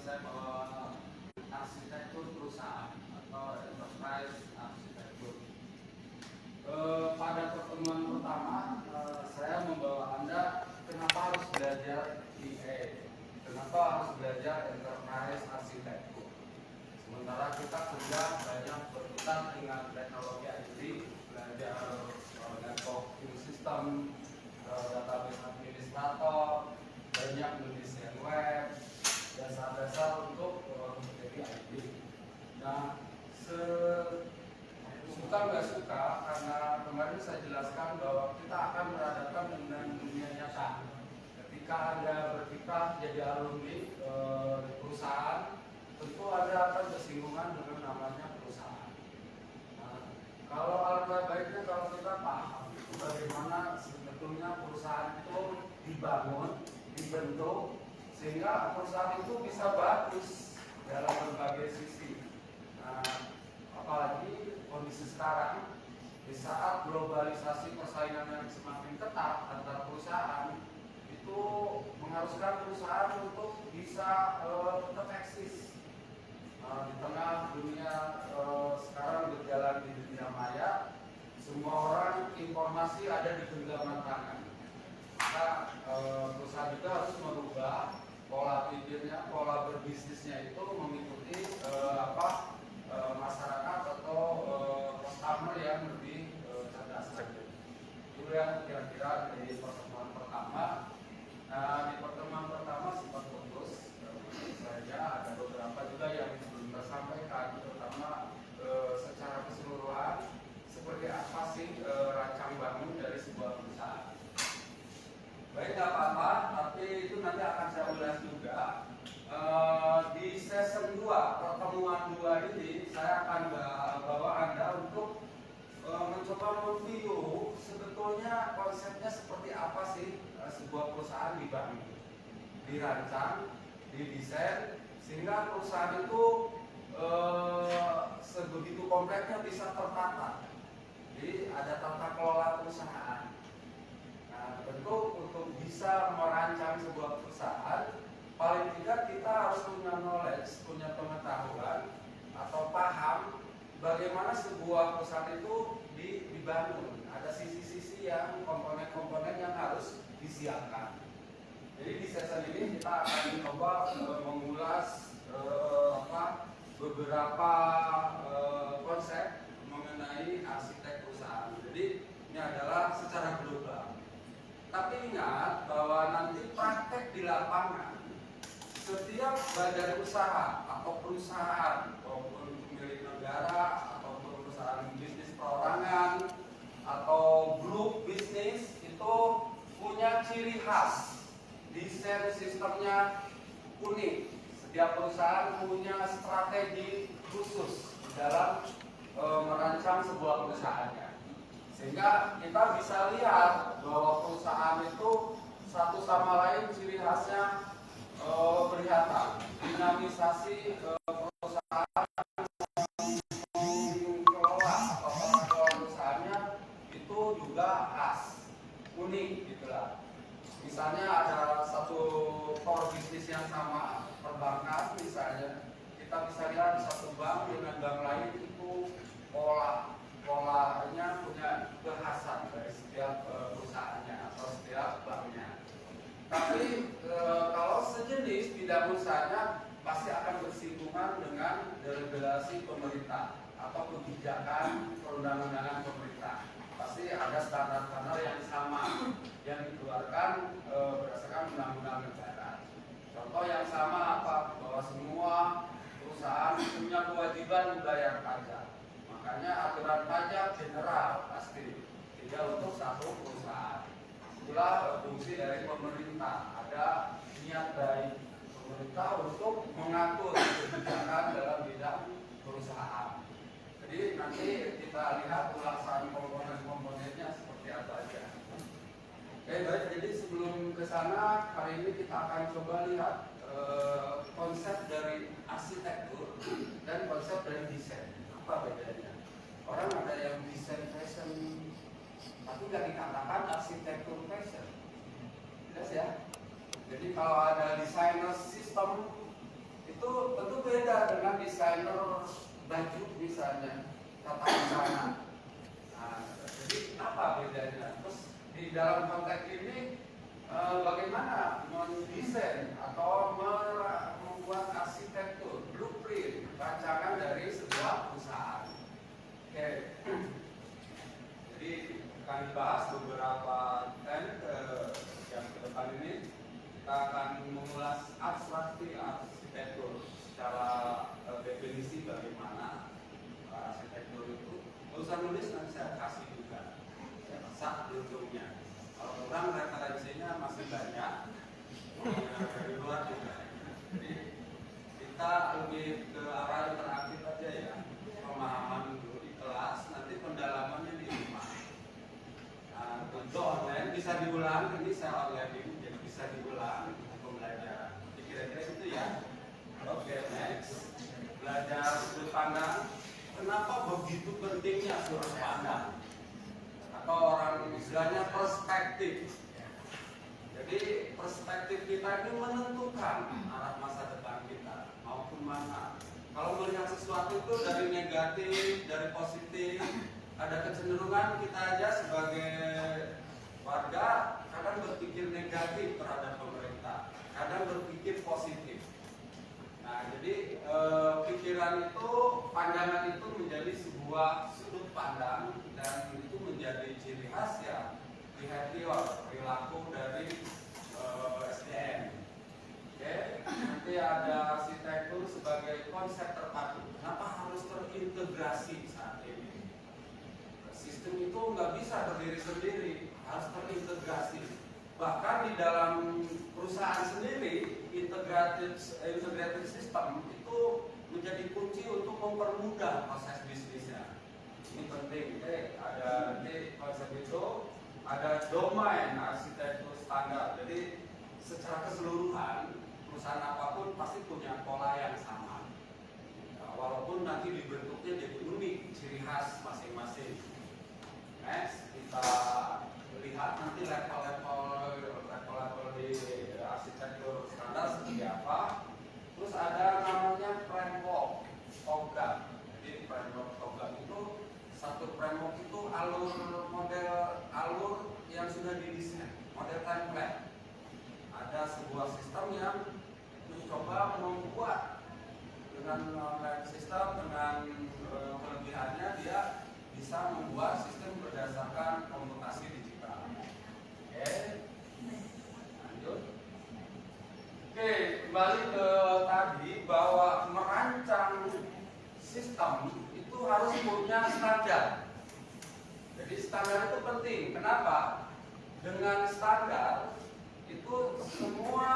konsep arsitektur perusahaan atau enterprise arsitektur. Pada pertemuan pertama, saya membawa Anda kenapa harus belajar EA, kenapa harus belajar enterprise arsitektur. Sementara kita sudah banyak berkutat dengan teknologi IT, belajar networking system, database administrator, banyak mendesain web, dasar-dasar untuk menjadi IT. Nah, suka nggak suka, karena kemarin saya jelaskan bahwa kita akan berhadapan dengan dunia nyata. Ketika Anda berpikir jadi alumni perusahaan, tentu Anda akan bersinggungan dengan namanya perusahaan. Nah, kalau alangkah baiknya kalau kita paham bagaimana sebetulnya perusahaan itu dibangun, dibentuk, sehingga perusahaan itu bisa bagus dalam berbagai sisi. Nah, apalagi kondisi sekarang, di saat globalisasi persaingan yang semakin ketat antar perusahaan, itu mengharuskan perusahaan untuk bisa tetap eksis. Di tengah dunia sekarang berjalan di dunia maya, semua orang informasi ada di genggaman tangan. Maka perusahaan juga harus merubah pola pikirnya, pola berbisnisnya itu mengikuti masyarakat atau customer yang lebih cerdas. Itu yang kira-kira dari pertemuan pertama. Nah, di pertemuan pertama sempat putus saja, ada beberapa juga yang belum tersampaikan, terutama secara keseluruhan seperti apa sih rancang bangun dari sebuah perusahaan. Baik, nggak apa-apa, tapi itu nanti akan saya ulas juga. Di season 2, pertemuan 2 ini, saya akan bawa Anda untuk mencoba mereview sebetulnya konsepnya seperti apa sih sebuah perusahaan dibangun, dirancang, didesain, sehingga perusahaan itu sebegitu kompleksnya bisa tertata. Jadi ada tata kelola perusahaan. Nah, tentu untuk bisa merancang sebuah perusahaan, paling tidak kita harus punya knowledge, punya pengetahuan atau paham bagaimana sebuah perusahaan itu dibangun. Ada sisi-sisi yang komponen-komponen yang harus disiapkan. Jadi di sesi ini kita akan coba mengulas beberapa konsep mengenai arsitek perusahaan. Jadi ini adalah secara global. Tapi ingat bahwa nanti praktek di lapangan, setiap badan usaha atau perusahaan maupun milik negara atau perusahaan bisnis perorangan atau grup bisnis itu punya ciri khas, desain sistemnya unik. Setiap perusahaan punya strategi khusus dalam merancang sebuah perusahaannya, sehingga kita bisa lihat bahwa perusahaan itu satu sama lain ciri khasnya kelihatan. Dinamisasi perusahaan dikelola atau pengelola perusahaannya itu juga khas, unik gitulah. Misalnya ada satu core bisnis yang sama, perbankan misalnya, kita bisa lihat satu bank dengan bank lain itu polanya punya kekhasan dari setiap perusahaannya atau setiap banknya. Tapi kalau sejenis bidang usahanya pasti akan bersinggungan dengan regulasi pemerintah atau kebijakan perundang-undangan pemerintah. Pasti ada standar-standar yang sama yang dikeluarkan berdasarkan undang-undang negara. Contoh yang sama apa? Bahwa semua perusahaan punya kewajiban membayar pajak. Makanya aturan pajak general pasti tidak untuk satu perusahaan. Itulah fungsi dari pemerintah. Ada niat baik pemerintah untuk mengatur kebijakan dalam bidang perusahaan. Jadi nanti kita lihat ulasan komponen-komponennya seperti apa aja. Oke, baik. Jadi sebelum ke sana, hari ini kita akan coba lihat konsep dari arsitektur dan konsep dari desain. Apa bedanya? Orang ada yang desain fashion, tapi nggak dikatakan arsitektur fashion. Jelas ya? Jadi kalau ada desainer sistem, itu itu tentu beda dengan desainer baju misalnya, tata busana. Nah, jadi apa bedanya? Terus di dalam konteks ini bagaimana mendesain atau membuat arsitektur, blueprint, rancangan dari sebuah perusahaan. Oke. Jadi akan dibahas beberapa yang ke depan ini. Kita akan mengulas abstraksi arsitektur secara definisi bagaimana arsitektur itu. Usah nulis nanti saya kasih juga, saya masak bentuknya. Kalau kurang referensinya masih banyak dari luar juga. Jadi kita lebih ke arah interaktif aja ya, pemahaman dulu di kelas, nanti pendalamannya di rumah. Nah, untuk online bisa diulang, ini saya online ini jadi bisa diulang untuk pembelajaran. Kira-kira itu ya. Oke, next. Belajar sudut pandang. Kenapa begitu pentingnya sudut pandang? Atau orang istilahnya perspektif. Jadi perspektif kita ini menentukan arah masa depan kita mau kemana. Kalau melihat sesuatu itu dari negatif, dari positif, ada kecenderungan kita aja sebagai warga kadang berpikir negatif terhadap pemerintah, kadang berpikir positif. Nah, jadi pikiran itu, pandangan itu menjadi sebuah sudut pandang dan itu menjadi ciri khas ya behavior, perilaku dari SDM. Oke, nanti ada arsitektur sebagai konsep terpadu. Kenapa harus terintegrasi saat ini? Sistem itu nggak bisa berdiri sendiri, harus terintegrasi. Bahkan di dalam perusahaan sendiri, integrated system itu menjadi kunci untuk mempermudah proses bisnisnya. Ini penting. Ada nanti konsep itu, ada domain arsitektur standar. Jadi secara keseluruhan perusahaan apapun pasti punya pola yang sama. Nah, walaupun nanti dibentuknya jadi unik, ciri khas masing-masing. Next, kita lihat nanti level-level di arsitektur standar seperti apa. Terus ada namanya framework TOGAF. Jadi framework TOGAF itu satu framework itu alur yang sudah didesain, model template. Ada sebuah sistem yang mencoba membuat dengan online sistem dengan kelebihannya dia bisa membuat sistem berdasarkan komputasi digital. Oke, lanjut. Oke, kembali ke tadi bahwa merancang sistem itu harus punya standar. Jadi standar itu penting. Kenapa? Dengan standar itu semua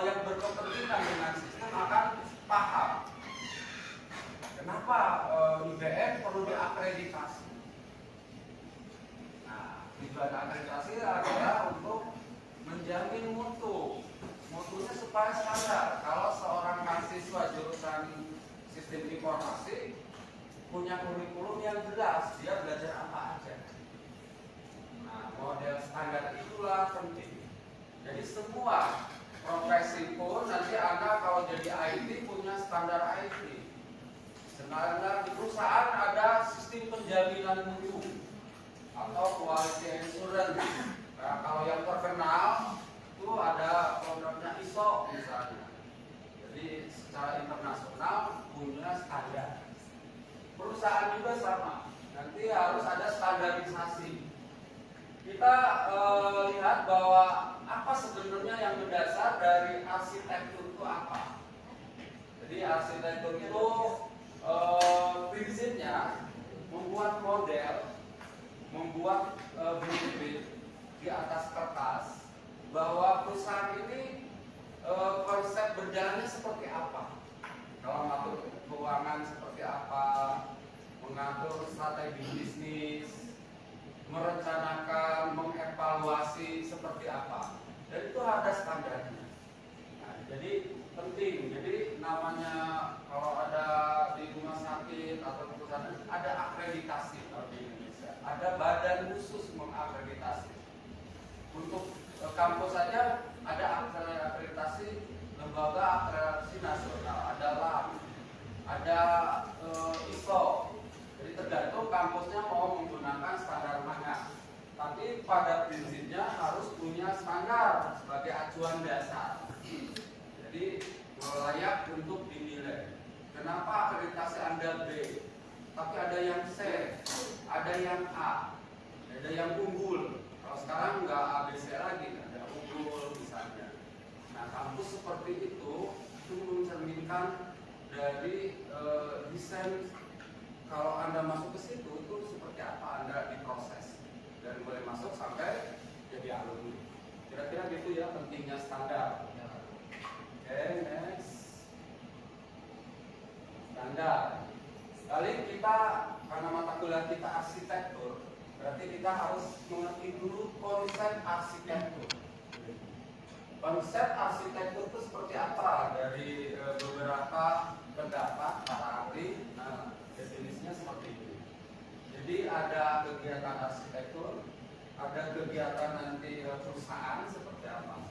yang berkepentingan dengan sistem akan paham. Kenapa IBM perlu diakreditasi? Nah, tujuan akreditasi adalah untuk menjamin mutu. Mutunya supaya standar. Kalau seorang mahasiswa jurusan sistem informasi punya kurikulum yang jelas, dia belajar apa aja. Nah, model standar itulah penting. Jadi semua profesi pun nanti Anda kalau jadi IT punya standar IT. Sebenarnya di perusahaan ada sistem penjaminan mutu atau quality assurance. Nah, kalau yang terkenal itu ada programnya ISO misalnya. Jadi secara internasional punya standar. Perusahaan juga sama. Nanti harus ada standarisasi. Kita lihat bahwa apa sebenarnya yang mendasar dari arsitektur itu apa. Jadi arsitektur itu prinsipnya membuat model, membuat blueprint di atas kertas bahwa perusahaan ini konsep berjalannya seperti apa, kalau mengatur keuangan seperti apa, mengatur strategi bisnis, merencanakan, mengevaluasi seperti apa, dan itu ada standarnya. Nah, jadi penting. Jadi namanya kalau ada di rumah sakit atau perusahaan ada akreditasi kalau di Indonesia, ada badan khusus mengakreditasi. Untuk kampus saja ada akreditasi lembaga akreditasi ada ISO. Jadi tergantung kampusnya mau menggunakan standar mana. Tapi pada prinsipnya harus punya standar sebagai acuan dasar. Jadi layak untuk dinilai. Kenapa akreditasi Anda B? Tapi ada yang C, ada yang A, ada yang unggul. Kalau sekarang nggak A, B, C lagi, ada unggul misalnya. Nah, kampus seperti itu mencerminkan dari desain. Kalau Anda masuk ke situ itu seperti apa Anda diproses dari mulai masuk sampai jadi alumni. Kira-kira gitu ya pentingnya standar. Oke, next. Standar. Kali kita, karena mata kuliah kita arsitektur, berarti kita harus mengerti dulu konsep arsitektur. Konsep arsitektur itu seperti apa? Dari beberapa pendapat para ahli, nah, definisinya seperti ini. Jadi ada kegiatan arsitektur, ada kegiatan nanti perusahaan seperti apa.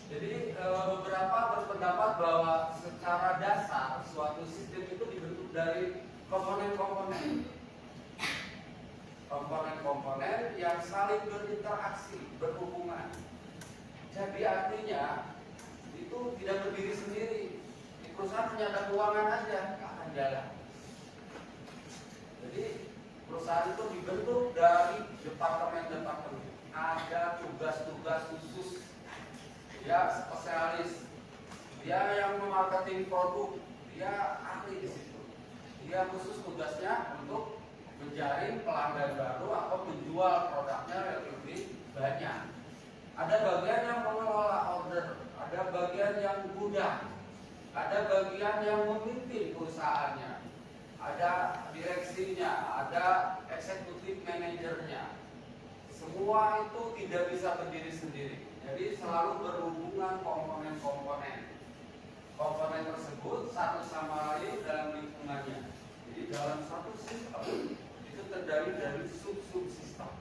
Jadi beberapa berpendapat bahwa secara dasar suatu sistem itu dibentuk dari komponen-komponen yang saling berinteraksi, berhubungan. Jadi artinya itu tidak berdiri sendiri. Di perusahaan hanya ada keuangan aja, nggak akan jalan. Jadi perusahaan itu dibentuk dari departemen-departemen. Ada tugas-tugas khusus, dia spesialis, dia yang memarketing produk, dia ahli di situ. Dia khusus tugasnya untuk menjaring pelanggan baru atau menjual produknya yang lebih banyak. Ada bagian yang mengelola order, ada bagian yang gudang, ada bagian yang memimpin perusahaannya, ada direksinya, ada eksekutif manajernya. Semua itu tidak bisa berdiri sendiri. Jadi selalu berhubungan komponen-komponen. Komponen tersebut satu sama lain dalam lingkungannya. Jadi dalam satu sistem itu terdiri dari sub-subsistem.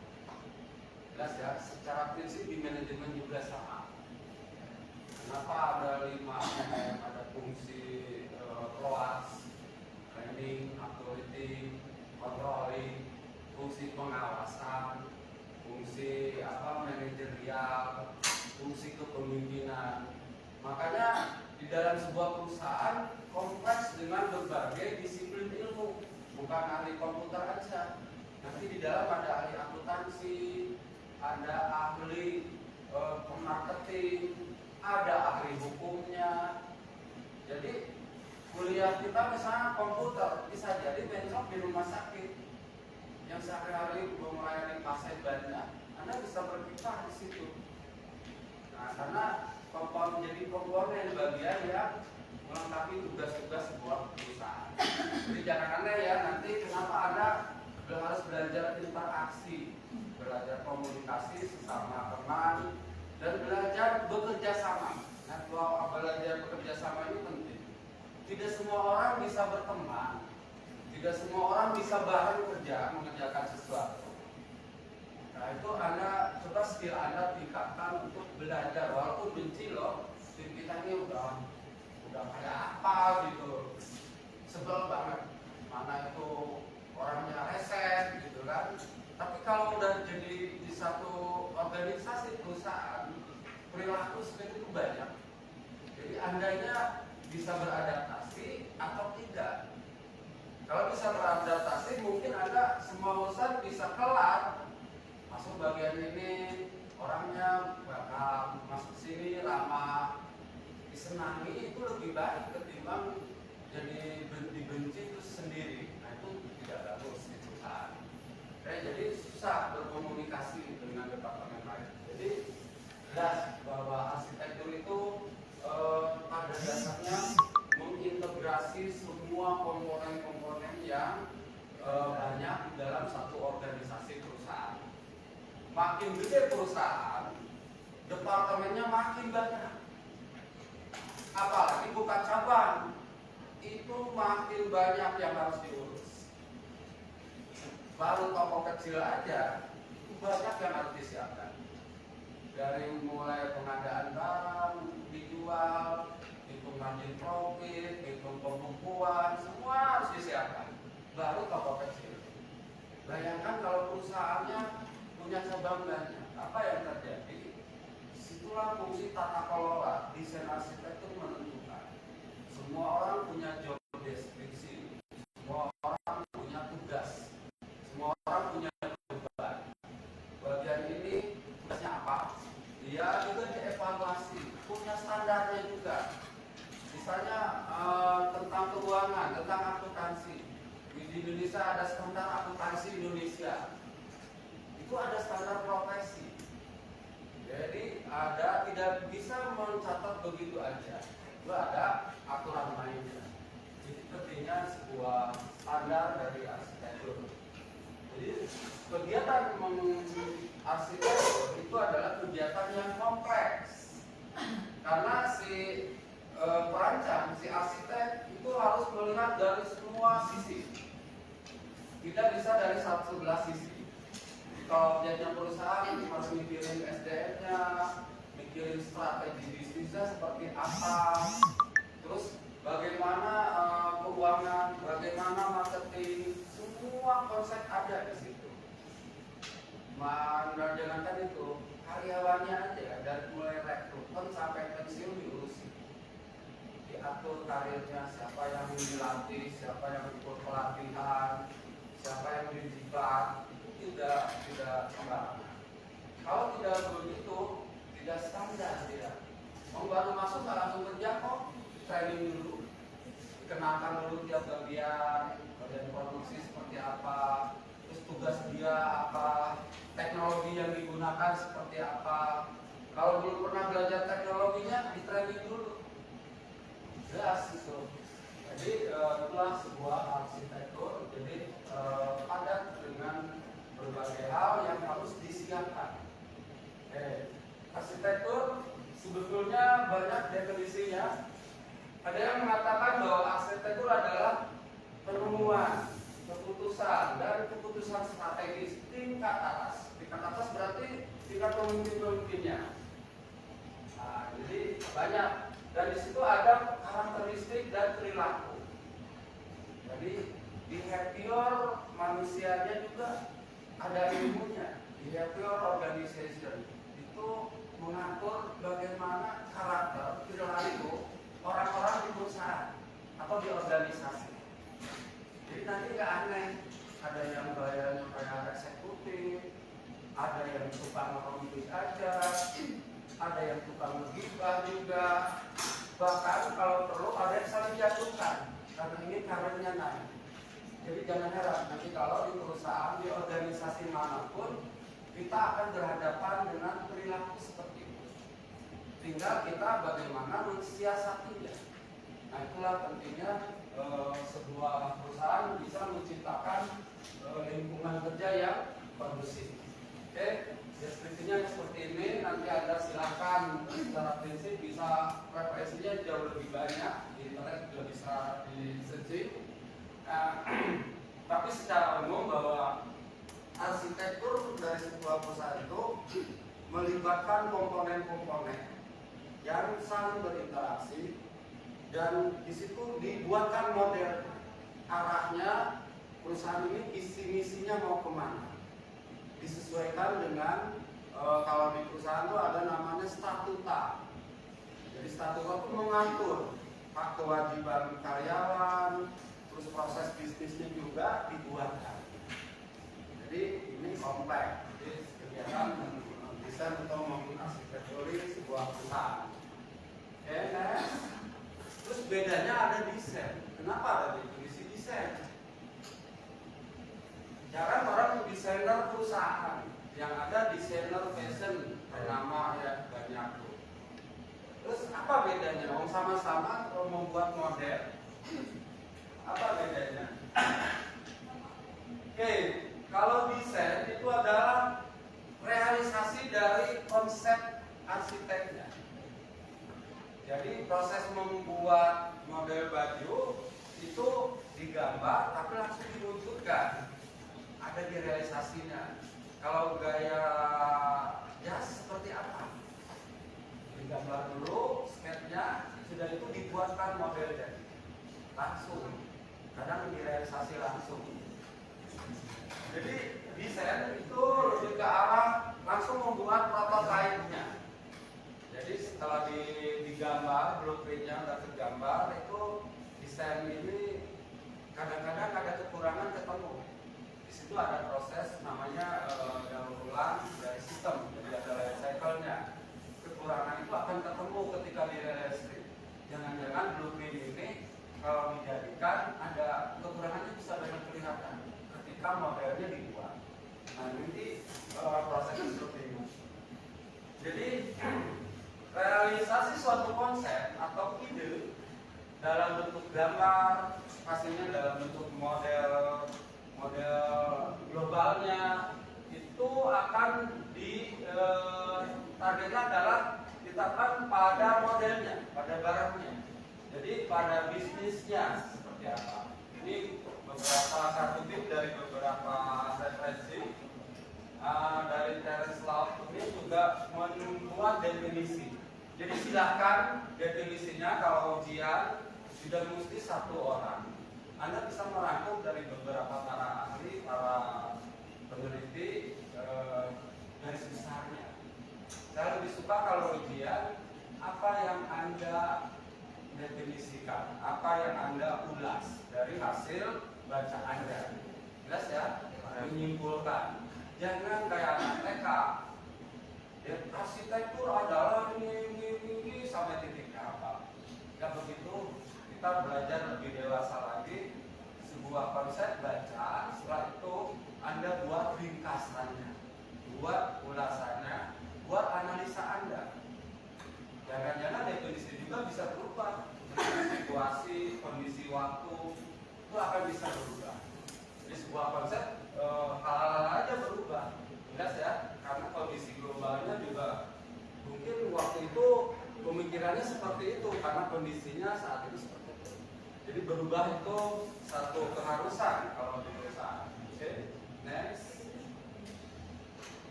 Jelas ya, secara prinsip di manajemen juga sama. Kenapa ada 5 ada fungsi ROAS, planning, authority, controlling, fungsi pengawasan, fungsi manajerial, fungsi kepemimpinan. Makanya di dalam sebuah perusahaan kompleks dengan berbagai disiplin ilmu, bukan ahli komputer aja. Nanti di dalam ada ahli akuntansi, ada ahli marketing, ada ahli hukumnya. Jadi kuliah kita misalnya komputer bisa jadi besok di rumah sakit yang sehari-hari melayani pasien banyak, Anda bisa berkiprah di situ. Nah, karena menjadi komponen bagian yang melengkapi tugas-tugas sebuah perusahaan. Jadi jangan aneh ya, nanti kenapa Anda harus belajar interaksi, belajar komunikasi sesama teman, dan belajar bekerja sama. Nah, kalau belajar bekerja sama ini penting. Tidak semua orang bisa berteman, tidak semua orang bisa bareng kerja mengerjakan sesuatu. Nah, itu Anda coba skill Anda tingkatkan untuk belajar. Walaupun benci loh, tim kita ini udah kayak apa gitu, sebel banget. Mana itu orangnya reset gitu kan. Tapi kalau udah jadi di satu organisasi perusahaan, perilaku seperti itu banyak. Jadi andainya bisa beradaptasi atau tidak. Kalau bisa beradaptasi, mungkin Anda semua urusan bisa kelar. Masuk bagian ini, orangnya bakal masuk sini lama, disenangi itu lebih baik ketimbang jadi dibenci terus sendiri. Nah, itu tidak bagus di perusahaan. Jadi susah berkomunikasi dengan departemen lain. Jadi jelas bahwa arsitektur itu pada dasarnya mengintegrasi semua komponen-komponen yang banyak di dalam satu organisasi perusahaan. Makin gede perusahaan, departemennya makin banyak. Apalagi buka cabang, itu makin banyak yang harus diurus. Baru toko kecil aja, itu banyak yang harus disiapkan. Dari mulai pengadaan barang, dijual, itu hitung margin profit, hitung pembukuan, semua harus disiapkan. Baru toko kecil. Bayangkan kalau perusahaannya punya cabang banyak, apa yang terjadi? Disitulah fungsi tata kelola, desain arsitektur menentukan. Semua orang punya job deskripsi, semua orang punya tugas, semua orang punya beban. Bagian ini tugasnya apa? Dia juga dievaluasi, punya standarnya juga. Misalnya tentang keuangan, tentang akuntansi. Di Indonesia ada standar akuntansi Indonesia. Itu ada standar profesi. Jadi tidak bisa mencatat begitu aja. Itu ada aturan mainnya. Jadi pentingnya sebuah standar dari arsitektur. Jadi kegiatan arsitektur itu adalah kegiatan yang kompleks. Karena si perancang, si arsitek itu harus melihat dari semua sisi. Tidak bisa dari sebelah sisi. Kalau objeknya perusahaan harus mikirin SDM-nya, mikirin strategi bisnisnya seperti apa, terus bagaimana keuangan, bagaimana marketing, semua konsep ada di situ. Jangankan itu, karyawannya aja dari mulai rekrutmen sampai pensiun diurusi. Diatur karirnya, siapa yang dilatih, siapa yang ikut pelatihan, siapa yang didibat, itu tidak sembarangan. Kalau tidak begitu, tidak standar dia. Mau baru masuk nggak langsung kerja kok, training dulu, dikenalkan dulu tiap bagian produksi seperti apa, terus tugas dia apa, teknologi yang digunakan seperti apa. Kalau belum pernah belajar teknologinya, di training dulu. Jelas itu. Jadi itulah sebuah arsitektur. Jadi padat dengan berbagai hal yang harus disiapkan. Arsitektur sebetulnya banyak definisinya. Ada yang mengatakan bahwa arsitektur adalah penemuan, keputusan, dan keputusan strategis tingkat atas. Tingkat atas berarti tingkat pemimpin-pemimpinnya. Nah, jadi banyak. Dan di situ ada karakteristik dan perilaku. Jadi behavior manusianya juga ada ilmunya. Behavior organization itu mengatur bagaimana karakter perilaku orang-orang di perusahaan atau di organisasi. Jadi nanti nggak aneh, ada yang gayanya kayak eksekutif, ada yang tukang ngerompis aja, ada yang tukang menggibah juga, bahkan kalau perlu ada yang saling jatuhkan karena ini karirnya naik. Jadi jangan heran nanti kalau di perusahaan, di organisasi manapun kita akan berhadapan dengan perilaku seperti itu. Tinggal kita bagaimana mensiasatinya. Nah itulah pentingnya sebuah perusahaan bisa menciptakan lingkungan kerja yang kondusif. Oke, deskripsinya seperti ini. Nanti Anda silakan secara prinsip bisa referensinya jauh lebih banyak di internet juga bisa di searching. Tapi secara umum bahwa arsitektur dari sebuah perusahaan itu melibatkan komponen-komponen yang saling berinteraksi dan di situ dibuatkan model arahnya perusahaan ini visi misinya mau kemana, disesuaikan dengan kalau di perusahaan itu ada namanya statuta. Jadi statuta itu mengatur hak kewajiban karyawan, terus proses bisnisnya juga dibuatkan. Jadi ini kompleks. Jadi kegiatan desain atau mengarsitектuri sebuah perusahaan. Terus bedanya ada desain. Kenapa ada definisi desain? Jangan orang desainer perusahaan, yang ada desainer fashion, nama ya banyak tuh. Terus apa bedanya? Sama-sama membuat model. Apa bedanya? Oke, kalau desain itu adalah realisasi dari konsep arsiteknya. Jadi proses membuat model baju itu digambar tapi langsung diwujudkan. Ada di realisasinya. Kalau gaya jas seperti apa? Digambar dulu sketnya, sudah itu dibuatkan modelnya langsung, kadang direalisasi langsung. Jadi desain itu lebih ke arah langsung membuat prototipe-nya. Jadi setelah digambar, blueprint-nya udah tergambar, itu desain ini kadang-kadang ada kekurangan ketemu. Di situ ada proses namanya daur ulang dari sistem, jadi ada life cycle-nya. Kekurangan itu akan ketemu ketika direalisasi. Jangan-jangan blueprint ini kalau dijadikan ada kekurangannya bisa banyak kelihatan ketika modelnya dibuat. Nah nanti prosesnya seperti ini. Jadi realisasi suatu konsep atau ide dalam bentuk gambar, pastinya dalam bentuk model globalnya itu akan targetnya adalah ditetapkan pada modelnya, pada barangnya. Jadi pada bisnisnya seperti apa. Ini beberapa satu tip dari beberapa referensi. Dari Terence Law ini juga membuat definisi. Jadi silahkan definisinya kalau ujian sudah mesti satu orang. Anda bisa merangkum dari beberapa para ahli, para peneliti garis besarnya. Saya lebih suka kalau ujian apa yang Anda definisikan, apa yang Anda ulas dari hasil baca Anda. Jelas ya? Menyimpulkan. Jangan kayak anak TK. Ya, arsitektur adalah ini sampai titiknya apa. Jika begitu kita belajar lebih dewasa lagi sebuah konsep baca, setelah itu Anda buat ringkasannya, buat ulasannya, buat analisa Anda. Jangan-jangan definisi juga bisa berubah dengan situasi, kondisi waktu itu akan bisa berubah. Jadi sebuah konsep hal-hal aja berubah, jelas ya, karena kondisi globalnya juga mungkin waktu itu pemikirannya seperti itu karena kondisinya saat itu seperti itu. Jadi berubah itu satu keharusan kalau di perusahaan. Oke, next.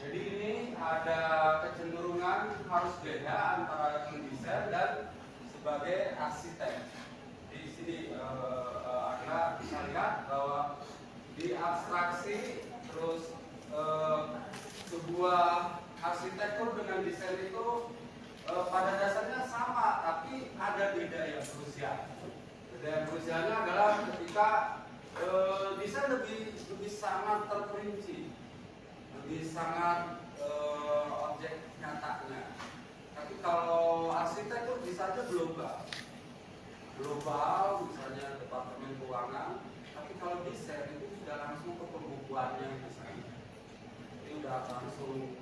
Jadi ini ada kecenderungan harus beda antara mendesain dan sebagai arsitek. Di sini Anda bisa lihat bahwa di abstraksi terus sebuah arsitektur dengan desain itu pada dasarnya sama, tapi ada beda yang krusial. Beda yang krusialnya adalah ketika desain lebih sangat terperinci, lebih sangat objek nyatanya. Tapi kalau arsitektur bisa aja global, misalnya departemen keuangan. Tapi kalau desain itu sudah langsung ke pembukuannya misalnya, ini udah langsung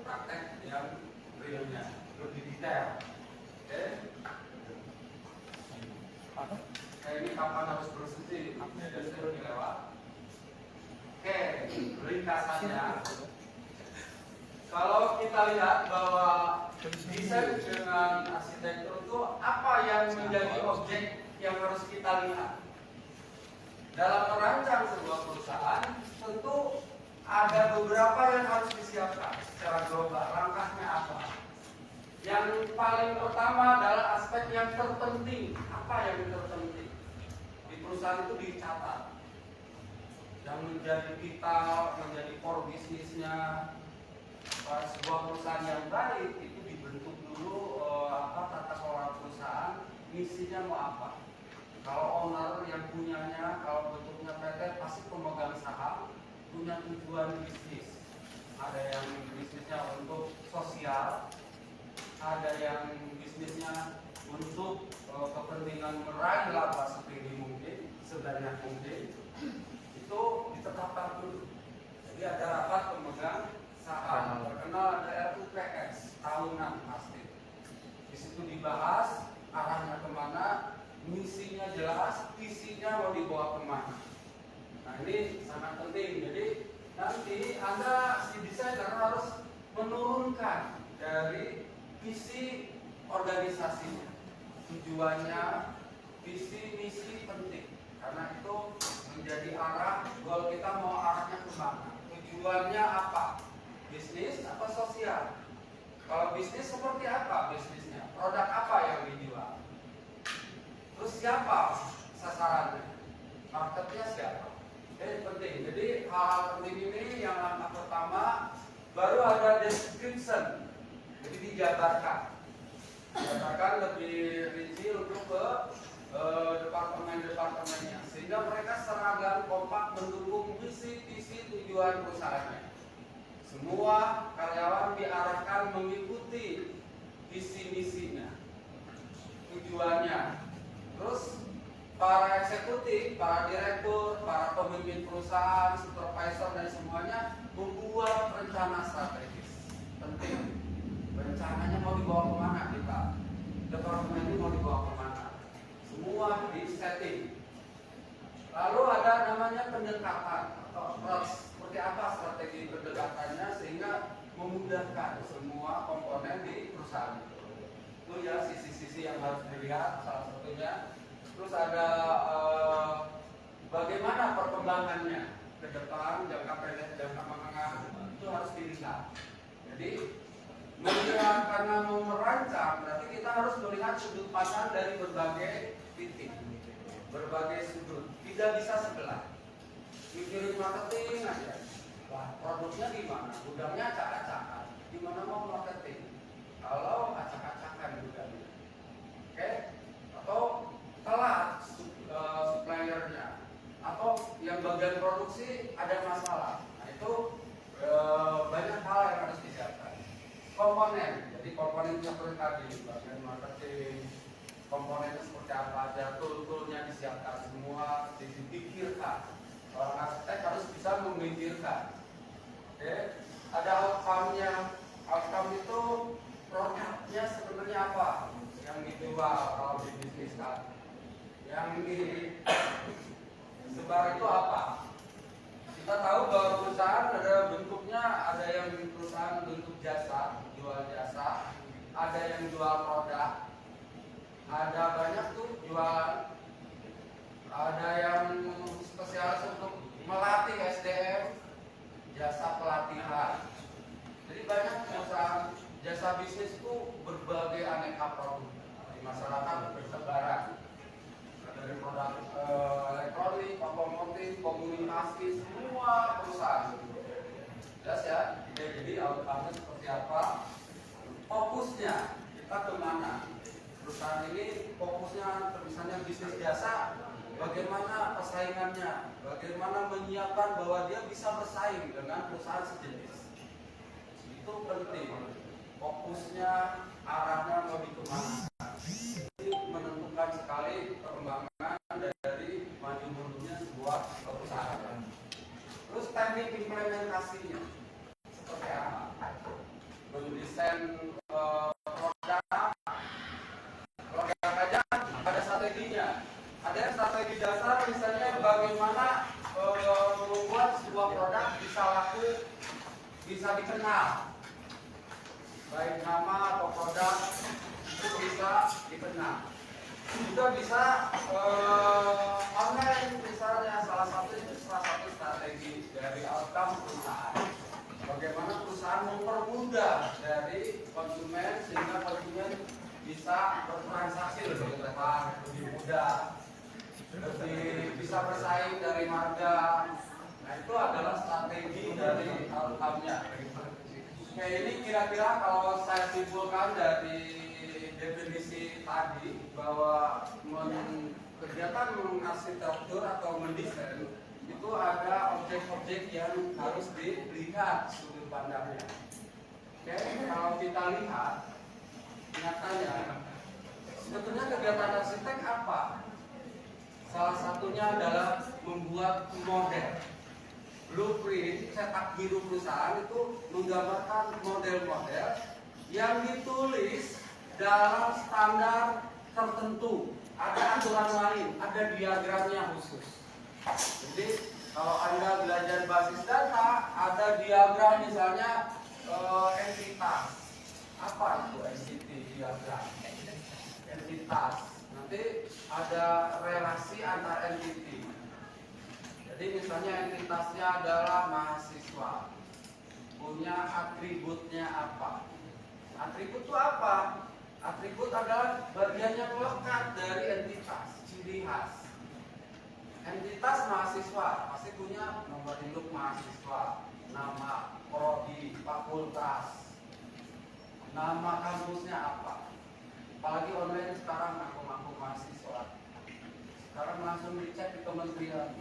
praktek yang realnya, lebih detail. Oke? Ini kapan harus berhenti? Dan sudah dilewat. Oke, ringkasannya. Kalau kita lihat bahwa desain dengan arsitektur itu apa yang menjadi objek yang harus kita lihat dalam merancang sebuah perusahaan, tentu ada beberapa yang harus disiapkan secara global. Langkahnya apa? Yang paling pertama adalah aspek yang terpenting. Apa yang terpenting di perusahaan itu dicatat. Yang menjadi vital, menjadi core bisnisnya sebuah perusahaan yang baik itu dibentuk dulu tata kelola perusahaan, misinya mau apa. Kalau owner yang punyanya, kalau bentuknya PT pasti pemegang saham punya tujuan bisnis. Ada yang bisnisnya untuk sosial, ada yang bisnisnya untuk kepentingan meraih laba setinggi mungkin, sebanyak mungkin. Itu ditetapkan dulu. Jadi ada rapat pemegang saham, terkenal ada RUPS tahunan pasti. Di situ dibahas arahnya kemana, misinya jelas, visinya mau dibawa kemana. Nah ini sangat penting. Jadi nanti Anda si desainer harus menurunkan dari visi organisasinya, tujuannya, visi misi penting karena itu menjadi arah goal kita mau arahnya kemana, tujuannya apa, bisnis apa sosial. Kalau bisnis seperti apa bisnisnya? Produk apa yang dijual? Terus siapa sasarannya? Marketnya siapa? Ini penting. Jadi hal-hal penting ini yang langkah pertama, baru ada description. Jadi dijabarkan lebih rinci untuk ke departemen-departemennya, sehingga mereka seragam kompak mendukung visi tujuan perusahaannya. Semua karyawan diarahkan mengikuti visi misinya, tujuannya. Terus para eksekutif, para direktur, para pemimpin perusahaan, supervisor dan semuanya membuat rencana strategis. Penting. Rencananya mau dibawa kemana kita? Departemen ini mau dibawa kemana? Semua di setting. Lalu ada namanya pendekatan atau approach. Seperti apa strategi pendekatannya sehingga memudahkan semua komponen di perusahaan itu ya, sisi-sisi yang harus dilihat salah satunya. Terus ada bagaimana perkembangannya ke depan, jangka pendek, jangka menengah, itu harus dilihat. Jadi melihat, karena mau merancang berarti kita harus melihat sudut pandang dari berbagai titik, berbagai sudut, tidak bisa sebelah. Mikirin marketing aja, wah produknya gimana, gudangnya acak-acakan, gimana mau marketing kalau acak-acakan gudangnya, oke? Atau telat suppliernya, atau yang bagian produksi ada masalah. Nah itu banyak hal yang harus disiapkan. Komponen, jadi komponen seperti tadi, bagian marketing, komponennya seperti apa aja, tool-toolnya disiapkan semua, dipikirkan. Orang arsitek harus bisa memikirkan. Oke, ada outcome-nya. Outcome itu produknya sebenarnya apa yang dijual kalau di bisnis kan. Yang disebar itu apa? Kita tahu bahwa perusahaan ada bentuknya, ada yang perusahaan bentuk jasa, jual jasa, ada yang jual produk, ada banyak tuh jualan, ada yang spesialis untuk melatih SDM, jasa pelatihan. Jadi banyak perusahaan jasa bisnis itu berbagai aneka produk di masyarakat bertebaran. Dari produk elektronik, otomotif, komunikasi, semua perusahaan. Jelas ya? Jadi outcome-nya seperti apa? Fokusnya kita kemana? Perusahaan ini fokusnya misalnya bisnis jasa, bagaimana persaingannya, bagaimana menyiapkan bahwa dia bisa bersaing dengan perusahaan sejenis. Itu penting. Fokusnya, arahnya mau di kemana. Ini menentukan sekali perkembangan dari maju mundurnya sebuah perusahaan. Terus teknik implementasinya seperti apa? Mendesain produk aja ada strateginya. Ada yang strategi dasar, misalnya bagaimana membuat sebuah produk bisa laku, bisa dikenal, baik nama atau produk itu bisa dikenal. Juga bisa online misalnya, salah satu strategi dari outcome perusahaan. Bagaimana perusahaan mempermudah dari konsumen sehingga konsumen bisa bertransaksi lebih cepat, lebih mudah, lebih bisa bersaing dari harga. Nah itu adalah strategi dari outcome-nya. Kayak ini kira-kira kalau saya simpulkan dari definisi tadi bahwa kegiatan mengarsitektur atau mendesain itu ada objek-objek yang harus dilihat sudut pandangnya. Oke, kalau kita lihat nyatanya sebetulnya kegiatan arsitek apa? Salah satunya adalah membuat model. Blueprint, cetak biru perusahaan itu menggambarkan model-model yang ditulis dalam standar tertentu. Ada aturan lain, ada diagramnya khusus. Jadi kalau Anda belajar basis data, ada diagram misalnya entitas. Apa itu entity diagram? Entitas. Nanti ada relasi antar entity. Jadi misalnya entitasnya adalah mahasiswa, punya atributnya apa, Atribut itu apa? Atribut adalah bagian yang melekat dari entitas, ciri khas. Entitas mahasiswa pasti punya nomor induk mahasiswa, nama prodi, fakultas, nama kampusnya apa. Apalagi online sekarang ngaku-ngaku mahasiswa. Sekarang langsung dicek di kementerian.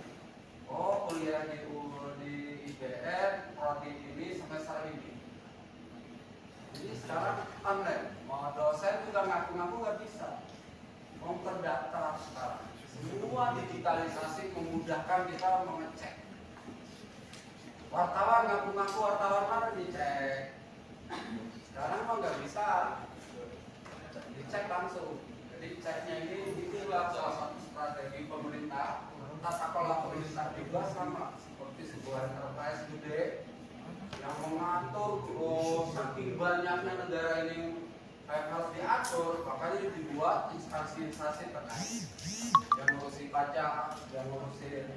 Oh, kuliah di IBN, prodi ini semester ini. Jadi sekarang online, mau dosen juga ngaku-ngaku nggak bisa, mau terdaftar sekarang. Semua digitalisasi memudahkan kita mengecek. Wartawan ngaku-ngaku wartawan mana dicek. Sekarang mah nggak bisa, dicek langsung. Jadi ceknya ini itulah salah satu strategi pemerintah. Tata kelola pemerintah juga sama seperti sebuah enterprise gede yang mengatur saking banyaknya negara ini harus diatur, makanya dibuat instansi-instansi terkait yang ngurusi pajak, yang ngurusi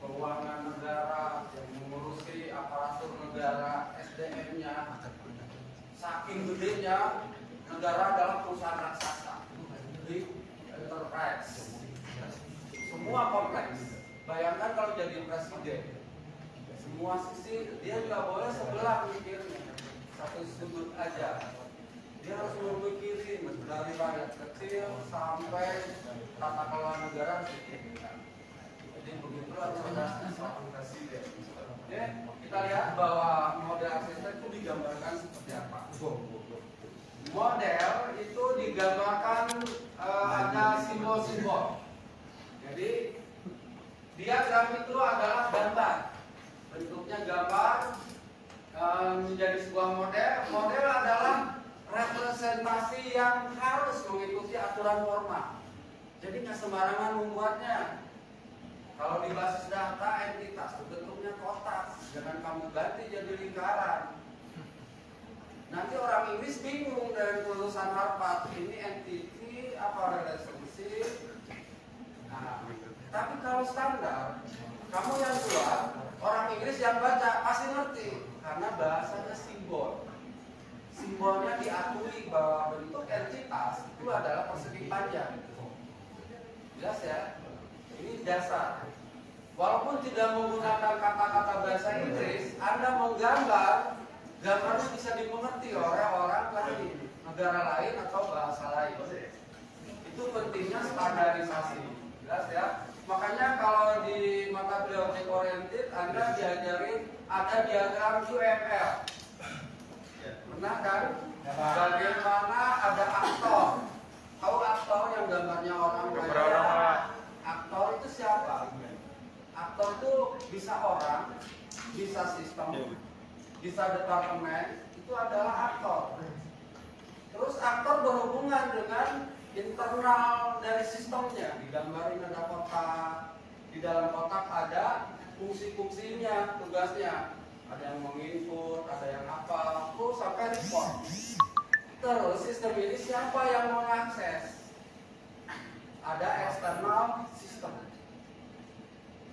keuangan negara, yang mengurusi aparatur negara, SDM-nya. Saking gedenya negara adalah perusahaan raksasa, big enterprise, semua kompleks. Bayangkan kalau jadi presiden, semua sisi dia nggak boleh sebelah mikirnya, satu sudut aja. Dia harus memikirin dari rakyat kecil sampai tata kelola negara. Jadi begitulah cerdasnya seorang presiden. Oke, kita lihat bahwa model asisten itu digambarkan seperti apa. Model itu digambarkan ada simbol-simbol. Jadi diagram itu adalah gambar. Bentuknya gambar menjadi sebuah model. Model adalah representasi yang harus mengikuti aturan formal. Jadi nggak sembarangan membuatnya. Kalau di basis data entitas bentuknya kotak, jangan kamu ganti jadi lingkaran. Nanti orang Inggris bingung dari lulusan Harvard, ini entity apa relationship. Nah, tapi kalau standar, kamu yang buat, orang Inggris yang baca pasti ngerti karena bahasanya simbol. Simbolnya diakui bahwa bentuk entitas itu adalah persegi panjang. Jelas ya? Ini dasar. Walaupun tidak menggunakan kata-kata bahasa Inggris, Anda menggambar, gambarnya bisa dimengerti oleh orang lain, negara lain atau bahasa lain. Itu pentingnya standarisasi. Jelas ya? Makanya kalau di mata kuliah object oriented, Anda diajarin ada diagram UML. Pernah kan? Bagaimana ada aktor? Tahu aktor yang gambarnya orang kayak aktor itu siapa? Aktor itu bisa orang, bisa sistem, bisa departemen, itu adalah aktor. Terus aktor berhubungan dengan internal dari sistemnya, digambarin ada kotak, di dalam kotak ada fungsi-fungsinya, tugasnya, ada yang menginput, ada yang apa, terus sampai report. Terus sistem ini siapa yang mengakses? Ada external system.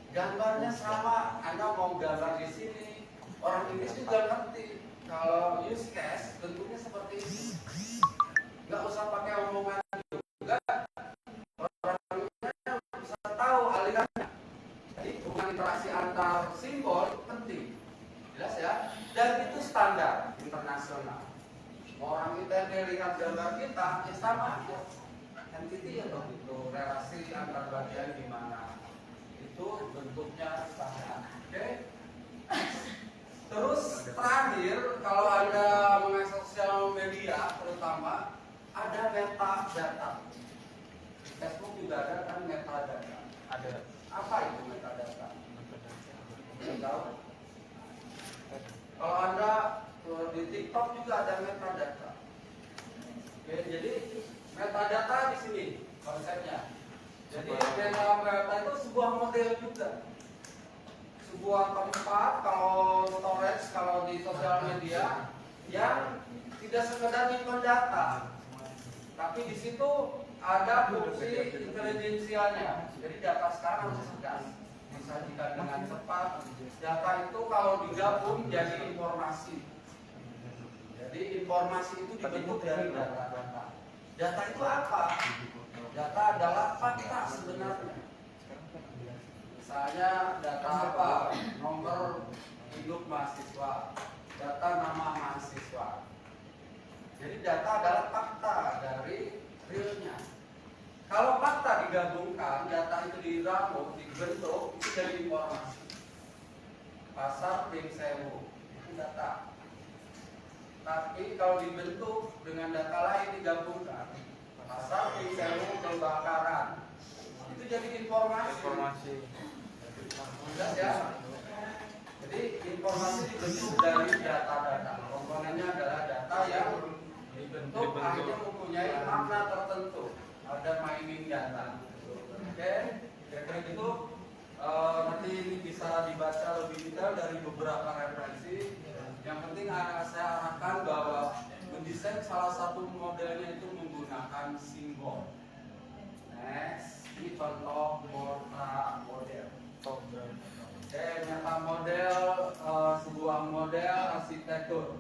Gambarnya sama, Anda mau gambar di sini, orang Inggris juga ngerti. Kalau use case bentuknya seperti ini. Nggak usah pakai omongan juga, orangnya bisa tahu alirannya. Jadi hubungan interaksi antar simbol penting, jelas ya. Dan itu standar internasional. Orang kita yang lihat gambar kita, ya sama aja. Entity ya begitu, relasi antar bagian gimana, itu bentuknya standar. Oke. Terus terakhir, kalau Anda mengakses sosial media, terutama ada metadata. Facebook juga ada kan metadata. Ada. Apa itu metadata? Tidak tahu. Kalau Anda di TikTok juga ada metadata. Oke, jadi metadata di sini konsepnya. Jadi metadata itu sebuah model juga. Sebuah tempat kalau storage, kalau di sosial media yang tidak sekedar nyimpen data, tapi di situ ada fungsi intelijensialnya. Jadi data sekarang harus cerdas, disajikan dengan cepat. Data itu kalau digabung jadi informasi. Jadi informasi itu dibentuk dari data-data. Data itu apa? Data adalah fakta sebenarnya. Misalnya data apa? Nomor hidup mahasiswa, data nama mahasiswa. Jadi data adalah fakta dari realnya. Kalau fakta digabungkan, data itu dirangkum, dibentuk, itu jadi informasi. Pasar ping sewu, itu data. Tapi kalau dibentuk dengan data lain digabungkan, pasar ping sewu kebakaran, itu jadi informasi. Jelas ya? Jadi informasi dibentuk dari data-data. Komponennya adalah data yang dibentuk akhirnya mempunyai makna tertentu. Ada mining data. Oke, kira-kira gitu. Nanti ini bisa dibaca lebih detail dari beberapa referensi. Yang penting saya arahkan bahwa mendesain salah satu modelnya itu menggunakan simbol. Next, ini contoh meta model. Oke, meta model sebuah model arsitektur.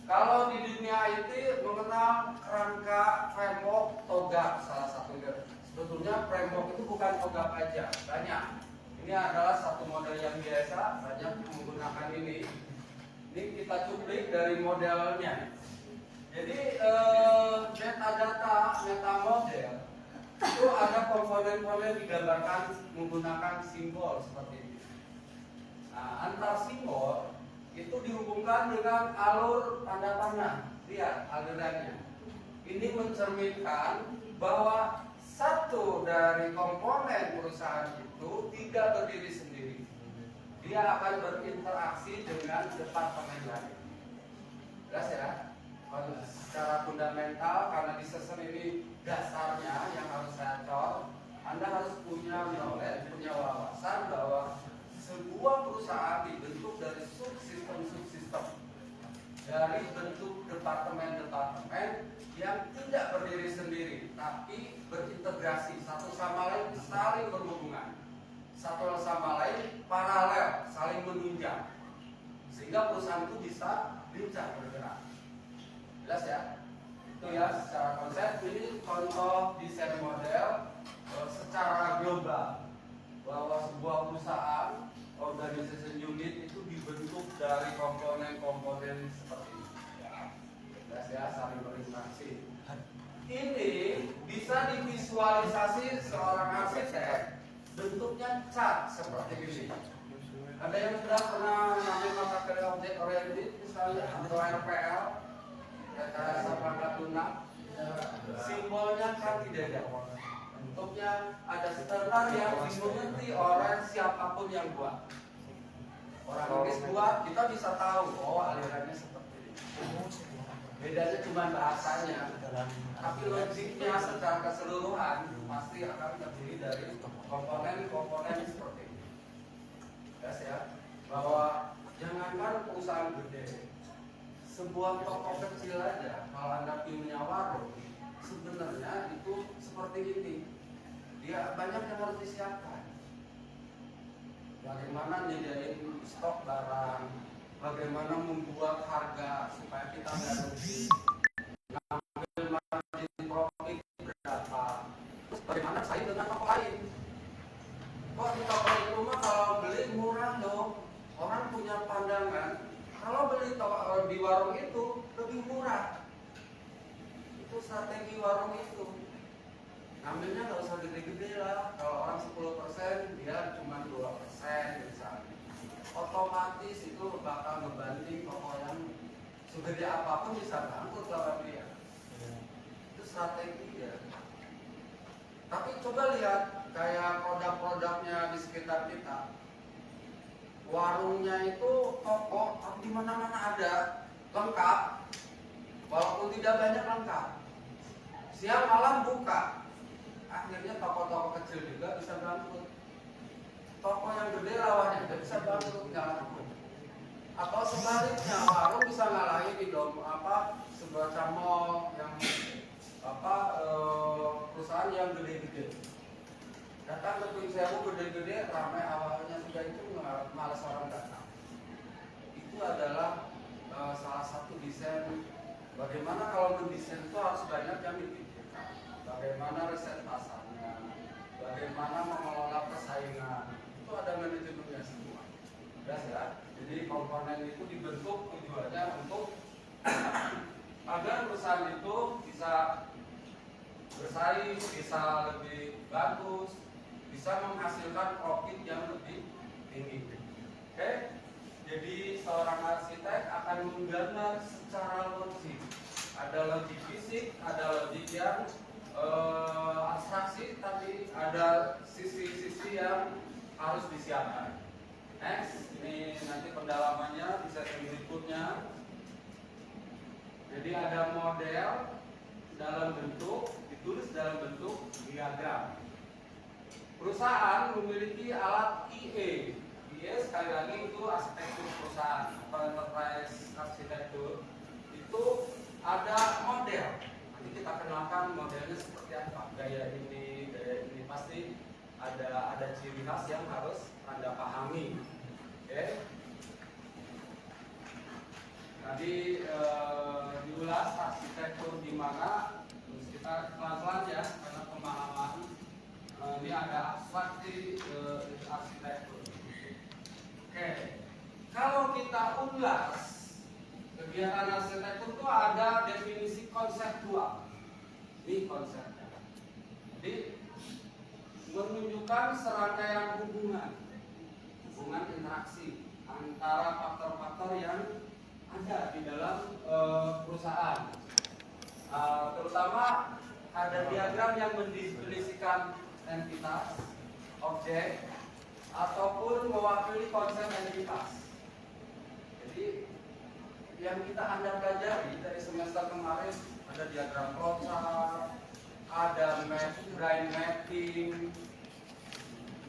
Kalau di dunia IT mengenal kerangka framework TOGAF salah satunya. Sebetulnya framework itu bukan TOGAF aja, banyak. Ini adalah satu model yang biasa, banyak menggunakan ini. Ini kita cuplik dari modelnya. Jadi metadata, meta model itu ada komponen-komponen digambarkan menggunakan simbol seperti ini. Nah, antar simbol itu dihubungkan dengan alur tanda panah. Lihat alirannya. Ini mencerminkan bahwa satu dari komponen perusahaan itu tidak berdiri sendiri. Dia akan berinteraksi dengan departemen lain. Jelas ya? Secara fundamental, karena di season ini dasarnya yang harus saya cor, Anda harus punya knowledge, punya wawasan bahwa sebuah perusahaan dibentuk dari subsistem-subsistem, dari bentuk departemen-departemen yang tidak berdiri sendiri, tapi berintegrasi satu sama lain, saling berhubungan, satu sama lain paralel, saling menunjang, sehingga perusahaan itu bisa lincah bergerak. Jelas ya? Itu ya secara konsep. Ini contoh desain model secara global bahwa sebuah perusahaan organization unit itu dibentuk dari komponen-komponen seperti ini. Jelas ya, saling berinteraksi. Ini bisa divisualisasi seorang arsitek, bentuknya cat seperti ini. Ada yang sudah pernah namanya mata kuliah objek oriented misalnya atau RPL, rekayasa perangkat lunak, simbolnya kan tidak ada. Bentuknya ada standar yang dimengerti oleh siapapun yang buat. Orang Inggris buat, kita bisa tahu, oh alirannya seperti ini. Bedanya cuma bahasanya, tapi logiknya secara keseluruhan pasti akan terdiri dari komponen-komponen seperti ini. Jelas ya, bahwa jangankan perusahaan gede, sebuah toko kecil aja, kalau Anda punya warung, sebenarnya itu seperti ini. Dia banyak yang harus disiapkan. Bagaimana nyediain stok barang, bagaimana membuat harga supaya kita nggak rugi, ngambil margin profit berapa, terus bagaimana saing dengan toko lain. Kok di toko itu mah kalau beli murah dong, orang punya pandangan kalau beli di warung itu lebih murah. Itu strategi warung itu. Ambilnya nggak usah gede-gede lah. Kalau orang 10%, dia cuma 2% misalnya. Otomatis itu bakal ngebanting toko yang segede apapun bisa bangkrut lawan dia. Itu strategi ya. Tapi coba lihat kayak produk-produknya di sekitar kita. Warungnya itu toko, tapi di mana-mana ada, lengkap. Walaupun tidak banyak lengkap. Siang malam buka. Akhirnya toko-toko kecil juga bisa bangkrut. Toko yang gede lawannya tidak bisa bangkrut, nggak laku. Atau sebaliknya, warung bisa ngalahin di sebuah mall yang perusahaan yang gede-gede. Datang ke Ping Sewu gede-gede, ramai awalnya sudah itu malas orang datang. Itu adalah salah satu desain Bagaimana kalau mendesain itu harus banyak yang dipikirkan. Bagaimana riset pasarnya, bagaimana mengelola persaingan, itu ada manajemennya semua. Jelas ya. Jadi komponen itu dibentuk tujuannya untuk agar perusahaan itu bisa bersaing, bisa lebih bagus, bisa menghasilkan profit yang lebih tinggi. Oke? Jadi seorang arsitek akan menggambar secara logik. Ada logik fisik, ada logik yang abstraksi, tapi ada sisi-sisi yang harus disiapkan. Next, ini nanti pendalamannya di sesi berikutnya. Jadi ada model dalam bentuk, ditulis dalam bentuk diagram. Perusahaan memiliki alat IE. Sekali lagi itu arsitektur perusahaan atau enterprise arsitektur. Itu ada model. Nanti kita kenalkan modelnya seperti apa. Gaya ini pasti ada ciri khas yang harus Anda pahami. Oke. Nanti diulas arsitektur di mana. Terus kita pelan-pelan ya karena pemahaman. Ini ada abstraksi arsitektur. Oke, kalau kita ulas kegiatan arsitektur itu ada definisi konseptual. Ini konsepnya. Jadi menunjukkan serangkaian hubungan interaksi antara faktor-faktor yang ada di dalam perusahaan. Terutama ada diagram yang mendefinisikan entitas, objek, ataupun mewakili konsep entitas. Jadi yang Anda pelajari dari semester kemarin ada diagram flowchart, ada brain mapping,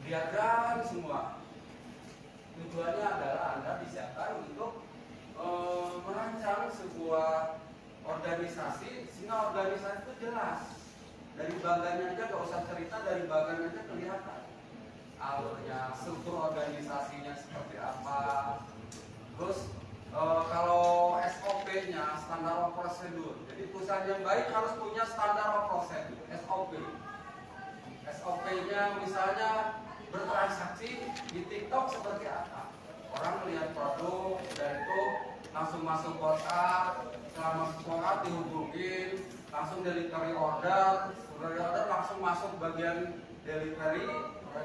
diagram semua. Tujuannya adalah Anda disiapkan untuk merancang sebuah organisasi sehingga organisasi itu jelas. Dari bagannya aja gak usah cerita, dari bagannya aja kelihatan alurnya, struktur organisasinya seperti apa. Terus kalau SOP-nya, standar of procedure. Jadi perusahaan yang baik harus punya standar of procedure, SOP. SOP-nya misalnya bertransaksi di TikTok seperti apa. Orang melihat produk dan itu langsung masuk WhatsApp, setelah masuk WhatsApp dihubungin, langsung delivery order langsung masuk bagian delivery.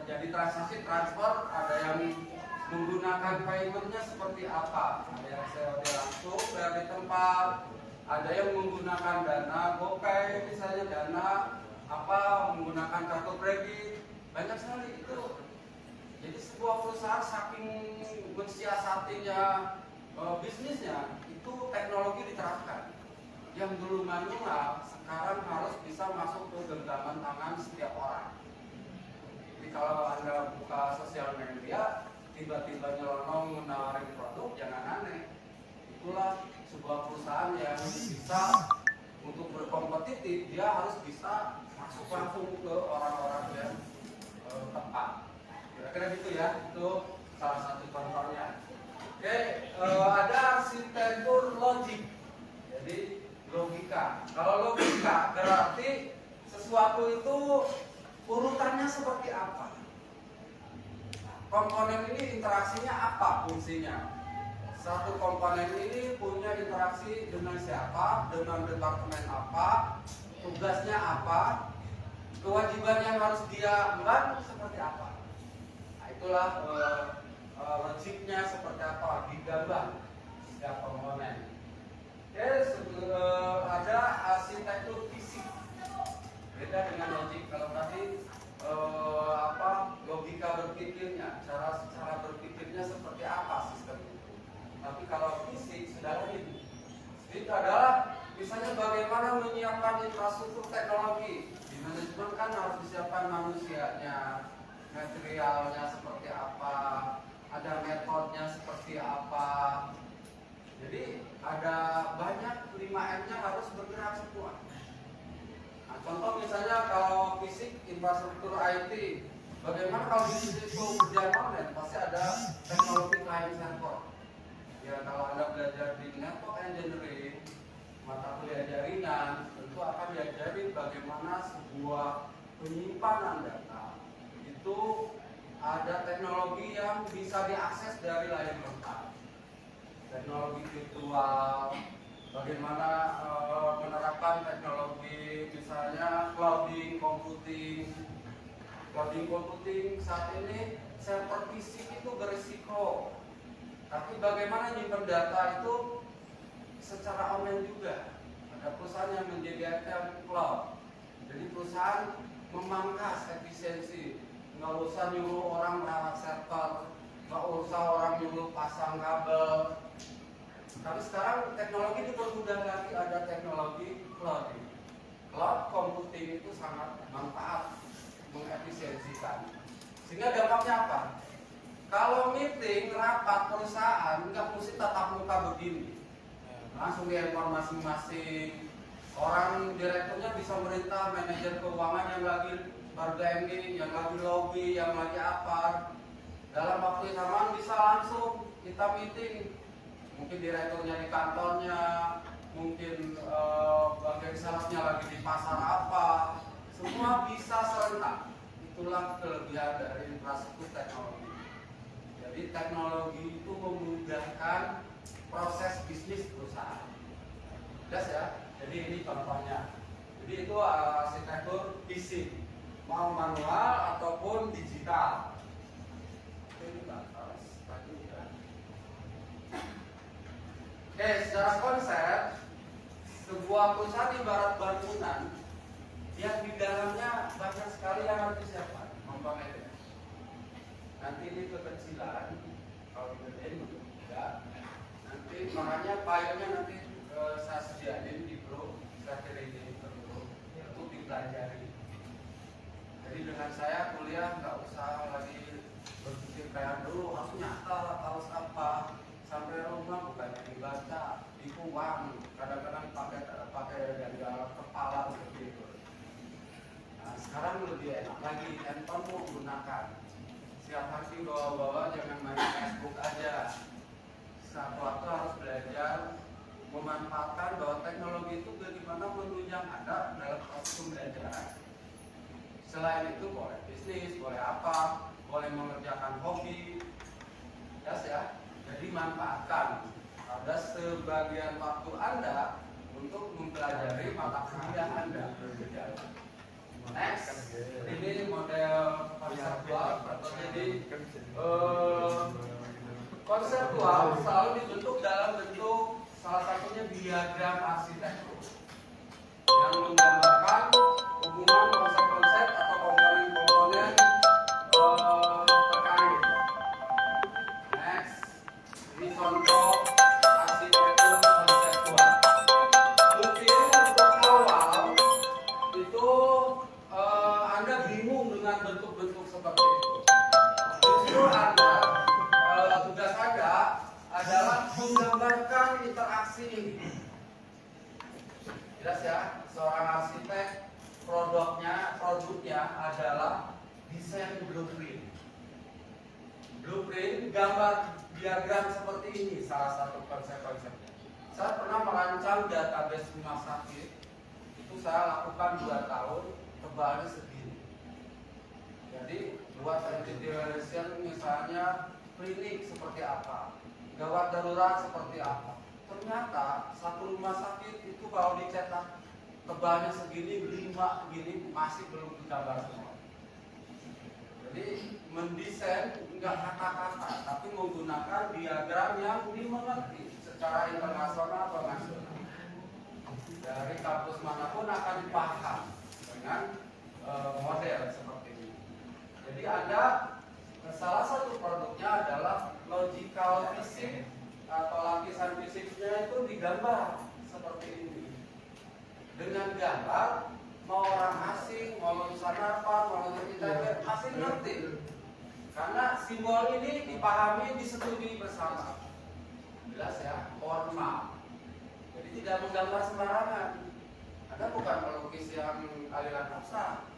Jadi transaksi transfer, ada yang menggunakan paymentnya seperti apa, ada yang COD langsung bayar di tempat, ada yang menggunakan dana GoPay misalnya, dana menggunakan kartu kredit, banyak sekali itu. Jadi sebuah perusahaan saking mensiasatinya bisnisnya, itu teknologi diterapkan. Yang dulu manual sekarang harus bisa masuk ke genggaman tangan setiap orang. Kalau Anda buka sosial media, tiba-tiba nyelonong menawarin produk, jangan aneh. Itulah sebuah perusahaan yang bisa untuk berkompetitif, dia harus bisa masuk langsung ke orang-orang yang tepat. Kira-kira gitu ya, itu salah satu contohnya. Oke, ada arsitektur logik. Jadi logika. Kalau logika berarti sesuatu itu urutannya seperti apa? Komponen ini interaksinya apa fungsinya? Satu komponen ini punya interaksi dengan siapa, dengan departemen apa, tugasnya apa, kewajiban yang harus dia emban seperti apa. Nah, itulah logiknya seperti apa, digambar setiap komponen. Oke, ada arsitektur fisik. Beda dengan logik. Kalau tadi logika berpikirnya, cara berpikirnya seperti apa sistem itu. Tapi kalau fisik sudah lain. Itu adalah misalnya bagaimana menyiapkan infrastruktur teknologi. Di manajemen kan harus disiapkan manusianya, materialnya seperti apa, ada metodenya seperti apa. Jadi ada banyak 5M-nya harus bergerak semua. Nah, contoh misalnya kalau fisik infrastruktur IT, bagaimana kalau di situ kerjaan online pasti ada teknologi client server. Ya kalau Anda belajar di network engineering mata kuliah jaringan tentu akan diajarin bagaimana sebuah penyimpanan data itu ada teknologi yang bisa diakses dari layar lebar, teknologi virtual, bagaimana menerapkan teknologi misalnya clouding computing. Clouding computing saat ini server fisik itu berisiko, tapi bagaimana nyimpen data itu secara online juga. Ada perusahaan yang menyediakan cloud, jadi perusahaan memangkas efisiensi, nggak usah nyuruh orang merawat server, nggak usah orang nyuruh pasang kabel. Tapi sekarang teknologi dipermudah lagi, ada teknologi clouding. Cloud computing itu sangat manfaat, mengefisiensikan. Sehingga dampaknya apa? Kalau meeting, rapat perusahaan nggak mesti tatap muka begini, langsung di handphone masing-masing. Orang direkturnya bisa merintah manajer keuangan yang lagi bargaining, yang lagi lobby, yang lagi apa. Dalam waktu yang sama bisa langsung kita meeting. Mungkin direkturnya di kantornya, mungkin bagian salesnya lagi di pasar apa. Semua bisa serentak. Itulah kelebihan dari infrastruktur teknologi. Jadi teknologi itu memudahkan proses bisnis perusahaan. Jelas ya? Jadi ini contohnya. Jadi itu arsitektur fisik, mau manual ataupun digital. Ini batas tadi ya. Oke, secara konsep sebuah perusahaan ibarat bangunan yang di dalamnya banyak sekali yang harus disiapkan. Umpamanya nanti ini kekecilan, kalau digedein enggak. Nanti makanya filenya nanti saya sediain di grup, saya kirimin ke grup untuk dipelajari. Jadi dengan saya kuliah nggak usah lagi berpikir kayak dulu harus nyata harus apa, sampai rumah bukannya dibaca, dikuang, kadang-kadang pakai ganda kepala seperti itu. Nah, sekarang lebih enak lagi, handphone mau gunakan. Siap hati bawa-bawa, jangan main Facebook aja. Satu waktu harus belajar memanfaatkan bahwa teknologi itu bagaimana menunjang Anda dalam proses pembelajaran. Selain itu boleh bisnis, boleh apa, boleh mengerjakan hobi, ya. Jadi manfaatkan. Ada sebagian waktu Anda untuk mempelajari mata kuliah Anda. Next, ini model konseptual atau jadi konseptual selalu dibentuk dalam bentuk salah satunya diagram arsitektur yang menggambarkan hubungan konsep-konsep atau komponen-komponen terkait. Next, ini contoh arsitektur konseptual. Mungkin untuk awal itu Anda bingung dengan bentuk-bentuk seperti itu. Justru Anda tugas Anda adalah menggambarkan interaksi ini. Jelas ya, seorang arsitek produknya adalah desain blueprint. Blueprint gambar diagram seperti ini salah satu konsep-konsepnya. Saya pernah merancang database rumah sakit. Itu saya lakukan 2 tahun, tebalnya segini. Jadi buat entity relation misalnya klinik seperti apa, gawat darurat seperti apa. Ternyata satu rumah sakit itu kalau dicetak tebalnya segini, 5 gini masih belum digambar semua. Jadi mendesain enggak kata-kata, tapi menggunakan diagram yang dimengerti secara internasional atau nasional. Dari kampus manapun akan dipaham dengan model seperti ini. Jadi ada salah satu produknya adalah logical physics atau lapisan fisiknya itu digambar seperti ini. Dengan gambar, mau orang asing, mau lulusan Harvard, mau lulusan ITB, pasti ngerti. Karena simbol ini dipahami, disetujui bersama. Jelas ya, formal. Jadi tidak menggambar sembarangan. Anda bukan pelukis yang aliran abstrak,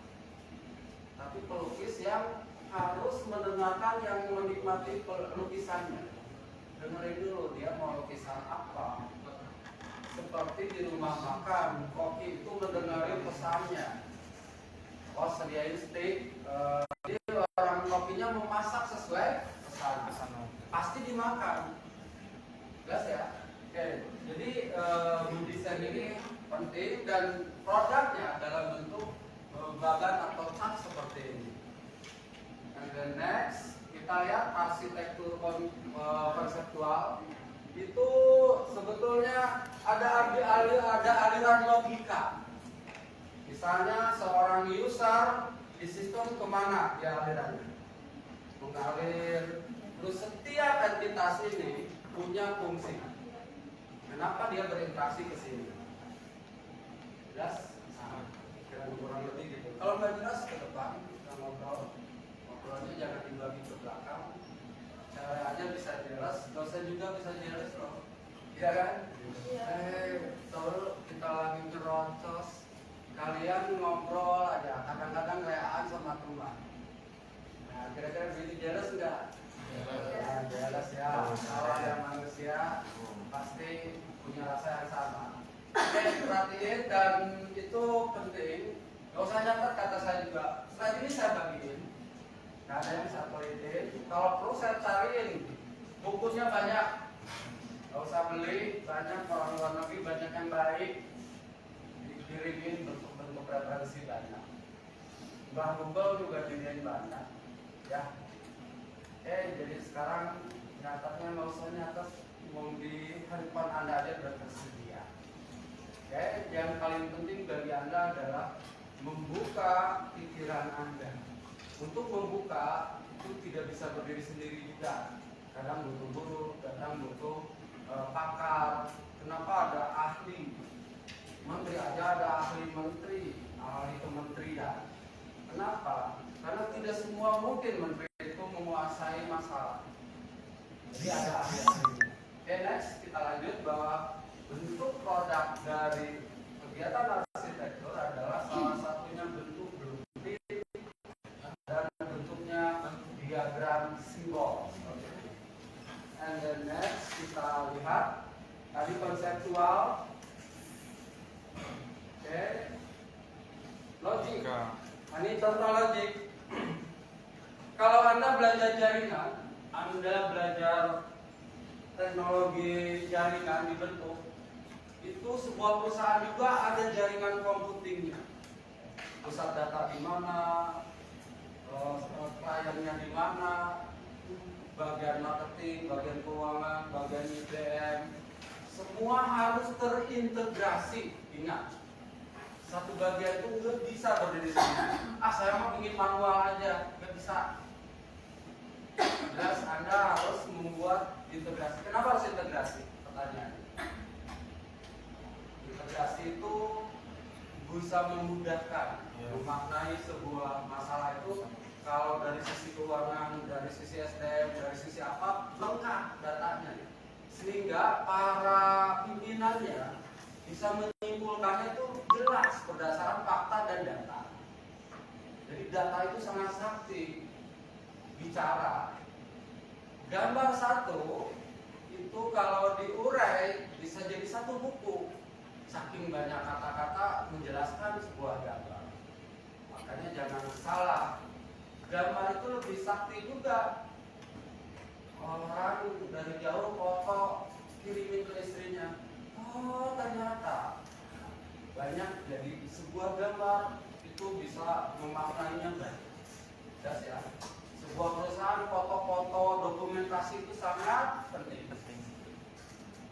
tapi pelukis yang harus mendengarkan yang menikmati lukisannya. Dengerin dulu dia mau lukisan apa. seperti di rumah makan, koki itu mendengarin pesannya. Oh sediain steak, jadi orang kokinya memasak sesuai pesan, pasti dimakan. Jelas ya? Oke, jadi mendesain ini penting dan produknya dalam bentuk bagan atau cat seperti ini. And the next kita lihat arsitektur konseptual itu sebetulnya ada aliran logika. Misalnya seorang user di sistem kemana dia alirannya? Mengalir. Terus setiap entitas ini punya fungsi. Kenapa dia berinteraksi ke sini? Jelas? Nah, kurang lebih gitu. Kalau nggak jelas ke depan kita ngobrolnya jangan dibagi ke belakang. Caranya bisa jelas, dosen juga bisa jelas loh. Iya kan? Tahu kita lagi ngerocos. Kalian ngobrol aja, kadang-kadang reaan sama teman. Nah, kira-kira begitu jelas nggak? Jelas ya. Kalau ada manusia pasti punya rasa yang sama. Oke, perhatiin dan itu penting. Gak usah nyatet kata saya juga. Slide ini saya bagiin. Gak ada yang saya pelitin. Kalau perlu saya cariin. Bukunya banyak. Gak usah beli. Banyak orang luar negeri banyak yang baik. Dikirimin bentuk-bentuk referensi banyak. Mbah Google juga diriin banyak. Ya. Jadi sekarang nyatetnya nggak usah nyatet, mau di handphone Anda aja sudah tersedia. Yang paling penting bagi Anda adalah membuka pikiran Anda. Untuk membuka itu tidak bisa berdiri sendiri juga. Kadang butuh guru, kadang butuh pakar. Kenapa ada ahli? Menteri aja ada ahli menteri, ahli kementerian. Kenapa? Karena tidak semua mungkin menteri itu menguasai masalah. Jadi ada ahli-ahlinya. Next kita lanjut bahwa bentuk produk dari kegiatan arsitektur adalah salah satunya bentuk blueprint dan bentuknya diagram simbol. And then next kita lihat tadi konseptual. Logik. Ini contoh logik. Kalau Anda belajar jaringan, Anda belajar teknologi jaringan dibentuk, itu sebuah perusahaan juga ada jaringan computingnya. Pusat data di mana, kliennya di mana, bagian marketing, bagian keuangan, bagian IDM, semua harus terintegrasi. Ingat, satu bagian itu nggak bisa berdiri sendiri. Saya mau bikin manual aja, nggak bisa. Jelas Anda harus membuat integrasi. Kenapa harus integrasi? Pertanyaan. Integrasi itu bisa memudahkan, memaknai sebuah masalah itu. Kalau dari sisi keuangan, dari sisi SDM, dari sisi apa, lengkap datanya. Sehingga para pimpinannya bisa menyimpulkannya itu jelas berdasarkan fakta dan data. Jadi data itu sangat sakti bicara. Gambar satu itu kalau diurai bisa jadi satu buku. Saking banyak kata-kata menjelaskan sebuah gambar. Makanya jangan salah. Gambar itu lebih sakti juga. Orang dari jauh foto kirimin ke istrinya. Oh ternyata banyak, jadi sebuah gambar itu bisa memaknainya baik. Jelas ya. Sebuah perusahaan foto-foto dokumentasi itu sangat penting.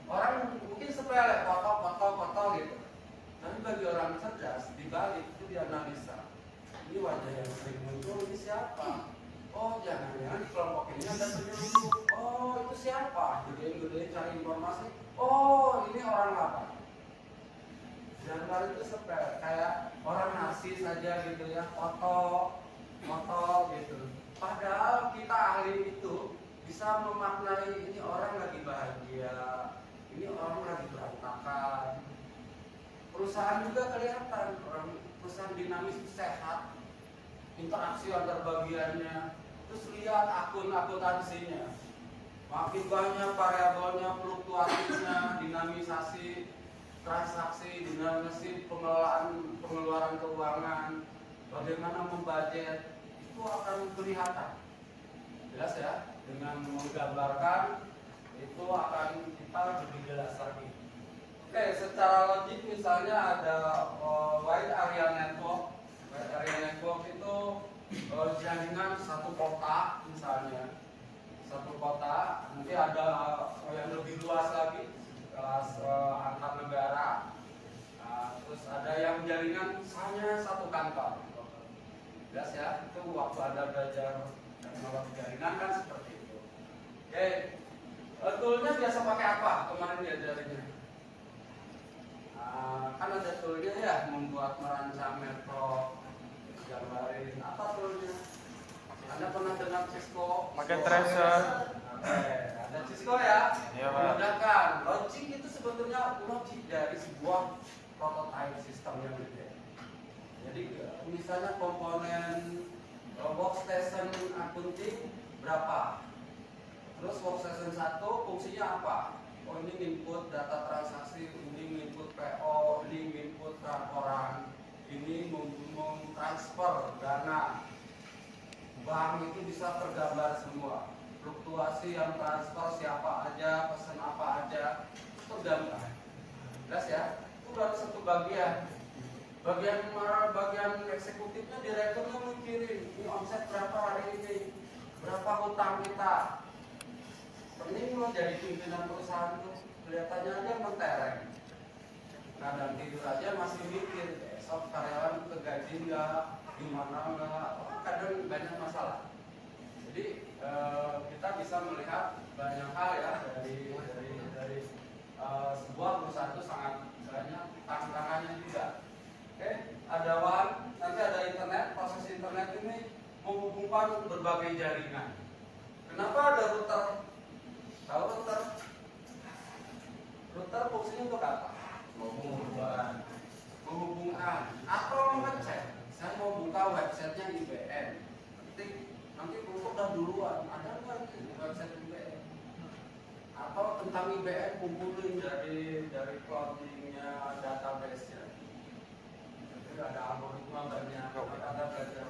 Orang mungkin sepele foto gitu. Tapi bagi orang cerdas dibalik itu dianalisa. Ini wajah yang sering muncul ini siapa? Oh jangan-jangan di kelompok ini ada penyelundup. Oh itu siapa? Gedein cari informasi. Oh ini orang apa? Gambar itu sepele, kayak orang narsis saja gitu ya, foto gitu. Padahal kita ahli itu bisa memaknai ini orang lagi bahagia, ini orang lagi berantakan. Perusahaan juga kelihatan, perusahaan dinamis sehat, interaksi antar bagiannya. Terus lihat akun akuntansinya, makin banyak variabelnya, fluktuasinya, dinamisasi. transaksi, dinamisi pengeluaran keuangan, bagaimana membudget, itu akan kelihatan. Jelas ya, dengan menggambarkan itu akan kita lebih jelas lagi. Oke, secara logik misalnya ada wide area network. Wide area network itu jaringan satu kota misalnya. Satu kota, nanti ada yang lebih luas lagi, kelas antar negara. Terus ada yang jaringan hanya satu kantor. Jelas ya, itu waktu Anda belajar teknologi jaringan kan seperti itu. Oke, toolnya biasa pakai apa? Kemarin diajarinnya. Kan ada toolnya ya, membuat merancang metro, gambarin apa toolnya? Anda pernah dengar Cisco? Pakai tracer. Ada Cisco ya. Iya, Pak. Memudahkan. Logic itu sebetulnya logic dari sebuah prototype sistem yang gede. Jadi misalnya komponen workstation accounting berapa? Terus workstation 1 fungsinya apa? Oh, ini input data transaksi, ini input PO, ini input laporan, ini transfer dana. Bank itu bisa tergambar semua. Fluktuasi yang transfer siapa aja, pesan apa aja, itu tergambar. Jelas ya? Itu baru satu bagian. Bagian eksekutifnya, direkturnya mikirin, ini omset berapa hari ini, berapa hutang kita. Ini mau jadi pimpinan perusahaan tuh kelihatannya aja mentereng. Kadang tidur aja masih mikir, besok karyawan kegaji nggak, gimana nggak, kadang banyak masalah. Jadi kita bisa melihat banyak hal ya dari sebuah perusahaan itu sangat banyak tantangannya juga. Oke, ada WAN, nanti ada internet. Proses internet ini menghubungkan berbagai jaringan. Kenapa ada router? Tahu router? Router fungsinya untuk apa? Menghubungkan atau mengecek. Saya mau buka websitenya IBM. Nanti udah duluan. Ada nggak di website IBM? Atau tentang IBM kumpulin dari cloudingnya, database-nya. Jadi ada algoritma banyak. Ada belajar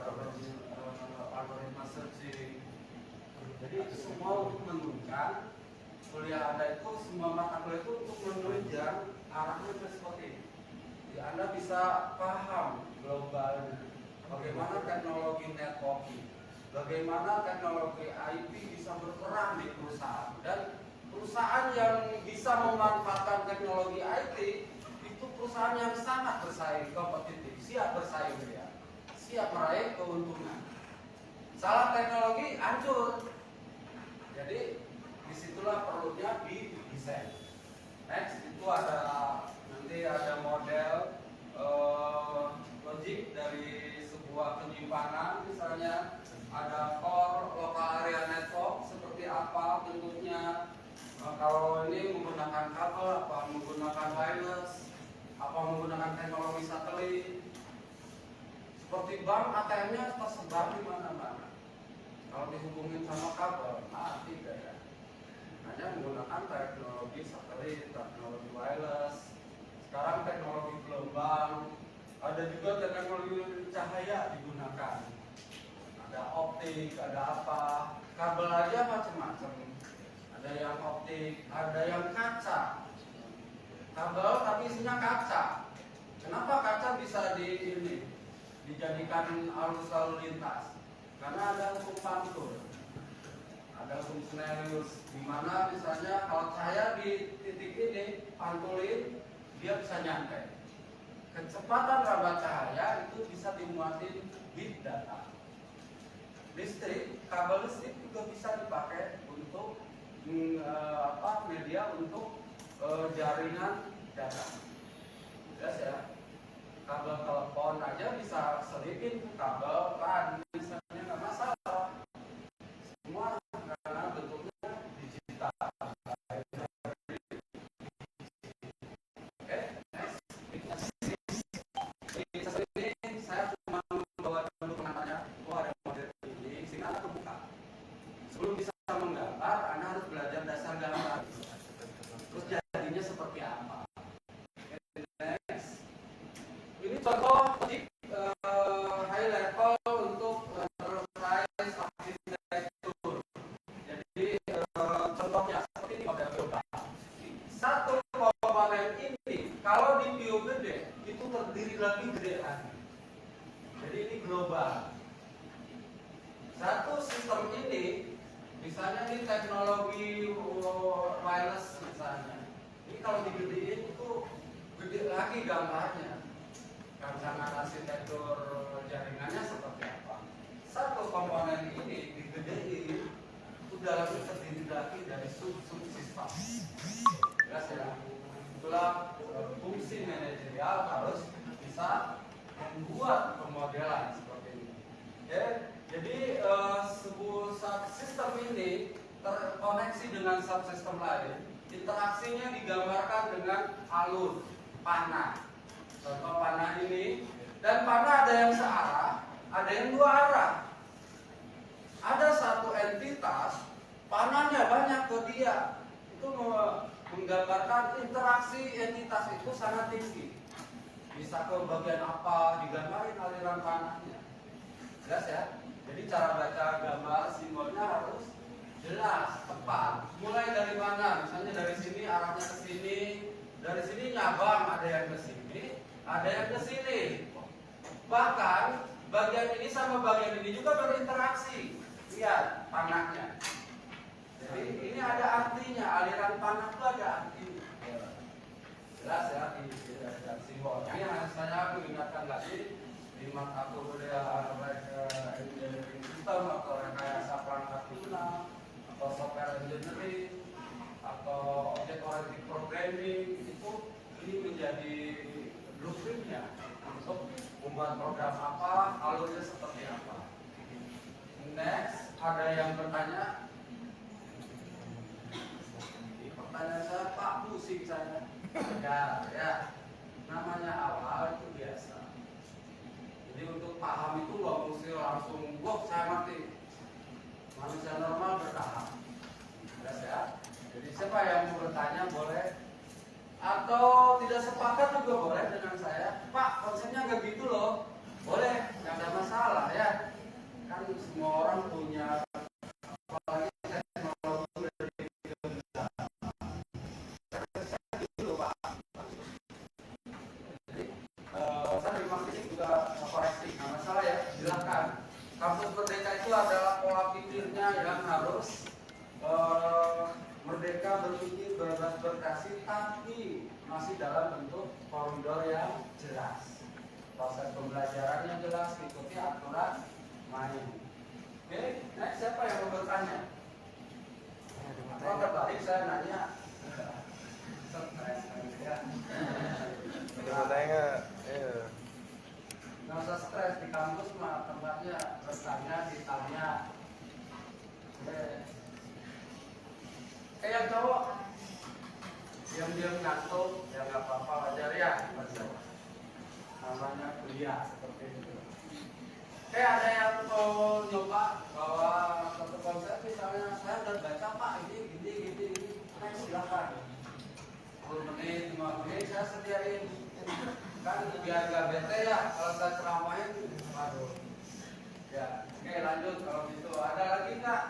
algoritma searching. Jadi semua untuk menunjukkan kuliah Anda itu, semua mata kuliah itu untuk menunjang arahnya ke seperti ini. Jadi Anda bisa paham globalnya, bagaimana teknologi networking, bagaimana teknologi IP bisa berperan di perusahaan, dan perusahaan yang bisa memanfaatkan teknologi IT itu perusahaan yang sangat bersaing, kompetitif, siap bersaing ya, siap meraih keuntungan. Salah teknologi hancur. Jadi disitulah perlunya didesain. Next itu nanti ada model logik dari sebuah penyimpanan, misalnya ada core local area network seperti apa bentuknya. Kalau ini menggunakan kabel, apa menggunakan wireless, apa menggunakan teknologi satelit. Seperti bank, ATM-nya tersebar di mana-mana. Kalau dihubungin sama kabel, mati ya. Hanya menggunakan teknologi satelit, teknologi wireless. Sekarang teknologi gelombang, ada juga teknologi cahaya digunakan. Ada optik, ada apa, kabel aja macam-macam. Ada yang optik, ada yang kaca. Kabel tapi isinya kaca. Kenapa kaca bisa dijadikan arus lalu lintas? Karena ada hukum pantul, ada hukum Snellius, di mana misalnya kalau cahaya di titik ini pantulin, dia bisa nyampe. Kecepatan rambat cahaya itu bisa dimuatin bit data. Listrik, kabel listrik juga bisa dipakai untuk media untuk jaringan data. Jelas ya. Kabel telepon aja bisa selipin kabel LAN, misalnya nggak masalah. Semua karena bentuknya digital. Oke, next. Ini saya cuma membawa dulu pengantarnya. Ada model ini, sehingga Anda terbuka. Sebelum bisa menggambar, Anda harus belajar dasar gambar. Terus jadinya seperti apa? analis arsitektur. Jadi contohnya seperti ini pada global. Satu komponen ini kalau di view gede itu terdiri lebih gede lagi. Jadi ini global. Satu sistem ini, misalnya ini teknologi wireless misalnya, ini kalau digedein itu gede lagi gambarnya. Rancangan arsitektur jaringannya seperti apa? Satu komponen ini digedein, udah lebih terdiri lagi dari sub-sistem. Jelas ya? Itulah fungsi manajerial harus bisa membuat pemodelan seperti ini. Oke? Jadi sebuah sistem ini terkoneksi dengan subsistem lain. Interaksinya digambarkan dengan alur panah. Contoh panah ini, dan panah ada yang searah, ada yang dua arah. Ada satu entitas, panahnya banyak ke dia. Itu menggambarkan interaksi entitas itu sangat tinggi. Bisa ke bagian apa, digambarin aliran panahnya. Jelas ya? Jadi cara baca gambar simbolnya harus jelas, tepat. Mulai dari mana? Misalnya dari sini arahnya ke sini, dari sini nyabang, ada yang ke sini, ada yang ke sini. Bahkan bagian ini sama bagian ini juga berinteraksi. Lihat panahnya. Jadi ini ada artinya, aliran panah itu ada artinya. Jelas ya di simbol. Ini yang saya ingatkan lagi di mata kuliah engineering system atau rekayasa perangkat lunak atau software engineering atau object oriented programming, itu ini menjadi blueprintnya untuk membuat program apa, alurnya seperti apa. Next, ada yang bertanya. Pertanyaan saya, Pak, pusing saya. Ya, namanya awal itu biasa. Jadi untuk paham itu nggak mesti langsung, wah saya ngerti. Manusia normal bertahap. Jelas ya. Jadi siapa yang mau bertanya boleh, atau tidak sepakat juga boleh dengan saya. Pak, konsepnya nggak gitu loh. Boleh, nggak ada masalah ya. Kan semua orang punya, apalagi teknologi dari dulu Pak. Jadi saya di sini juga koreksi, nggak masalah ya. Silakan. Kampus Merdeka itu adalah pola pikirnya yang harus merdeka berpikir, bebas berkreasi, tapi masih dalam bentuk koridor yang jelas. Proses pembelajaran yang jelas, ikuti aturan main. Oke, next siapa yang mau bertanya? Kalau terbalik saya nanya. Stres ya. Mau tanya, Nggak usah stres, di kampus mah tempatnya bertanya, ditanya. Yang cowok diam-diam ngantuk, ya nggak apa-apa, wajar ya. Namanya kuliah seperti itu. Ada yang mau nyoba bawa satu konsep, misalnya saya udah baca Pak gini. Silakan. 10 menit, 5 menit saya sediain. Kan biar gak bete ya kalau saya ceramahin. Waduh. Ya, oke lanjut kalau gitu. Ada lagi nggak?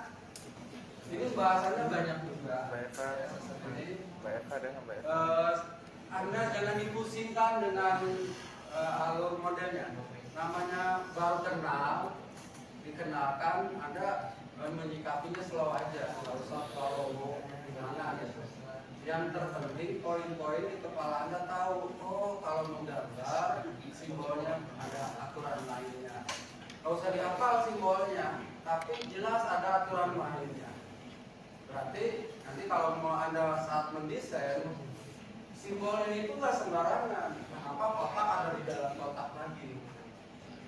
Ini bahasanya banyak juga. Anda jangan dipusingkan dengan alur modelnya. Namanya baru kenal, dikenalkan, Anda menyikapinya slow aja, nggak usah terlalu gimana gitu. Yang terpenting poin-poin di kepala Anda tahu, oh kalau menggambar simbolnya ada aturan lainnya. Nggak usah dihafal simbolnya, tapi jelas ada aturan mainnya. Berarti nanti kalau mau Anda saat mendesain, simbol ini itu nggak sembarangan. Kenapa kotak ada di dalam kotak lagi?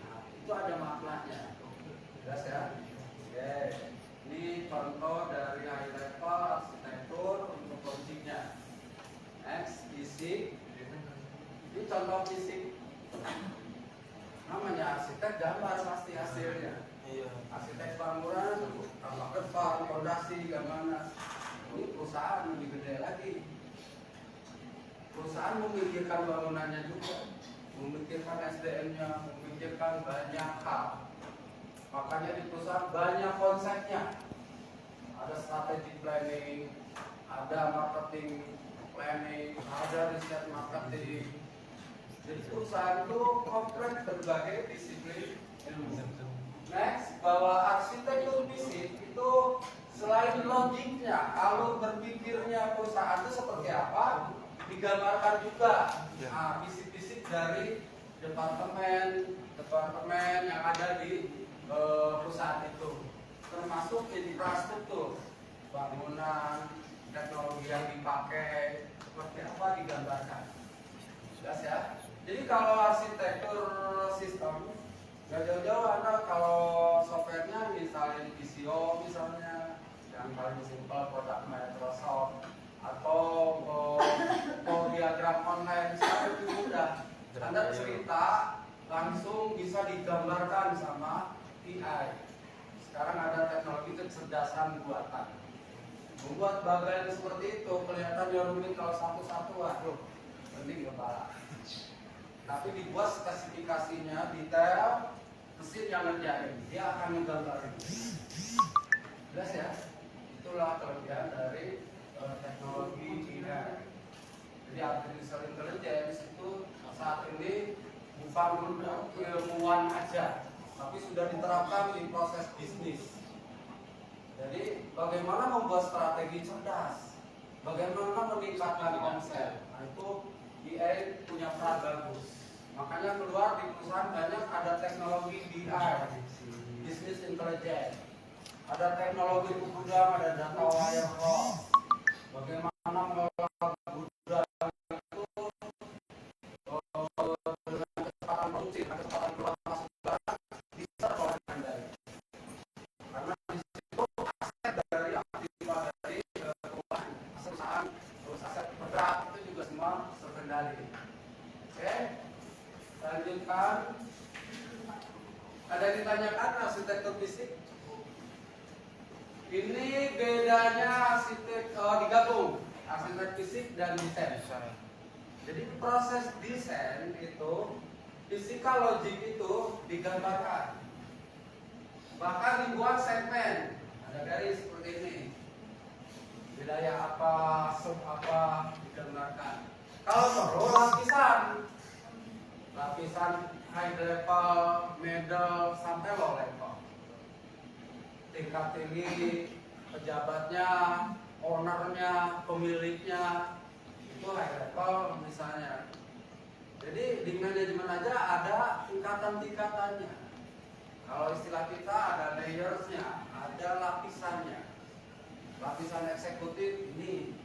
Nah, itu ada maknanya. Jelas ya? Oke. Ini contoh dari high level arsitektur untuk logiknya. Next, fisik. Ini contoh fisik. Namanya arsitek gambar pasti hasilnya. Arsitek bangunan, tambah depan, fondasi, gimana. Ini perusahaan lebih gede lagi. Perusahaan memikirkan bangunannya juga, memikirkan SDM-nya, memikirkan banyak hal. Makanya di perusahaan banyak konsepnya. Ada strategic planning, ada marketing planning, ada riset marketing. Jadi perusahaan itu kompleks berbagai disiplin ilmu. Next, bahwa arsitektur fisik itu selain logiknya, alur berpikirnya perusahaan itu seperti apa, digambarkan juga fisik-fisik dari departemen yang ada di perusahaan itu, termasuk infrastruktur, bangunan, teknologi yang dipakai, seperti apa digambarkan. Jelas ya. Jadi kalau arsitektur sistem, nggak jauh-jauh Anda kalau softwarenya misalnya Visio misalnya, yang paling simpel produk Microsoft, atau diagram online, sangat lebih mudah. Anda cerita langsung bisa digambarkan sama AI. Sekarang ada teknologi kecerdasan buatan. Membuat bagian seperti itu kelihatannya rumit kalau satu-satu, waduh, penting kepala. Tapi dibuat spesifikasinya detail, mesin yang ngerjain, dia akan menggambarkan. Jelas ya? Itulah kelebihan dari teknologi AI. Jadi artificial intelligence itu saat ini bukan untuk ilmuwan aja, tapi sudah diterapkan di proses bisnis. Jadi bagaimana membuat strategi cerdas, bagaimana meningkatkan omset. Nah itu AI punya peran bagus. Makanya keluar di perusahaan banyak ada teknologi BI, business intelligence, ada teknologi gudang, ada data warehouse. Bagaimana mengelola gudang itu dengan kecepatan produksi, kecepatan keluar masuk barang bisa terkendali. Karena di situ aset dari aktivitas dari keuangan perusahaan, terus aset bergerak itu juga semua terkendali. Oke, lanjutkan. Ada yang ditanyakan arsitektur fisik? Ini bedanya digabung arsitek fisik dan desain. Jadi proses desain itu, physical logic itu digambarkan. Bahkan dibuat segmen, ada garis seperti ini. Wilayah apa, sub apa digambarkan. Kalau perlu lapisan high level, middle, sampai low level. Tingkat tinggi, pejabatnya, ownernya, pemiliknya, itu high level misalnya. Jadi di manajemen aja ada tingkatan-tingkatannya. Kalau istilah kita ada layersnya, ada lapisannya. Lapisan eksekutif ini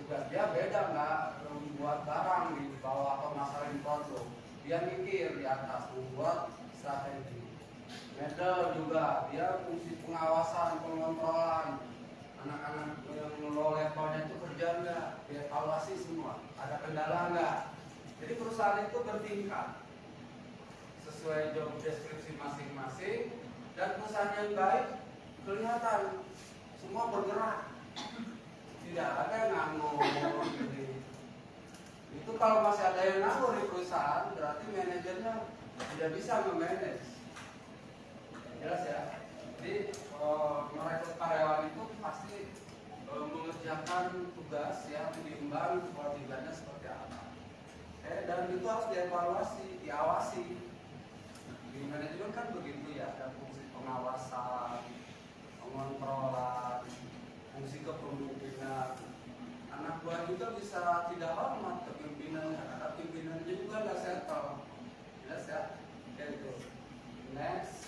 tugas dia beda nggak membuat barang di bawah atau masalin produk. Dia mikir di atas membuat strategi. Middle juga dia fungsi pengawasan, pengontrolan. Anak-anak yang low levelnya itu kerja nggak, dievaluasi semua. Ada kendala nggak? Jadi perusahaan itu bertingkat sesuai job deskripsi masing-masing, dan perusahaan yang baik kelihatan semua bergerak, tidak ada yang nganggur. Itu kalau masih ada yang nganggur di perusahaan, berarti manajernya tidak bisa memanage. Jelas ya. Jadi merekrut karyawan itu pasti mengerjakan tugas ya, diimbang kewajibannya seperti apa. Dan itu harus dievaluasi, diawasi. Di manajemen kan begitu ya, ada fungsi pengawasan, pengontrolan, fungsi kepemimpinan. Anak buah juga bisa tidak hormat ke pimpinannya, karena pimpinannya juga nggak settle. Jelas ya? Oke, itu. Next.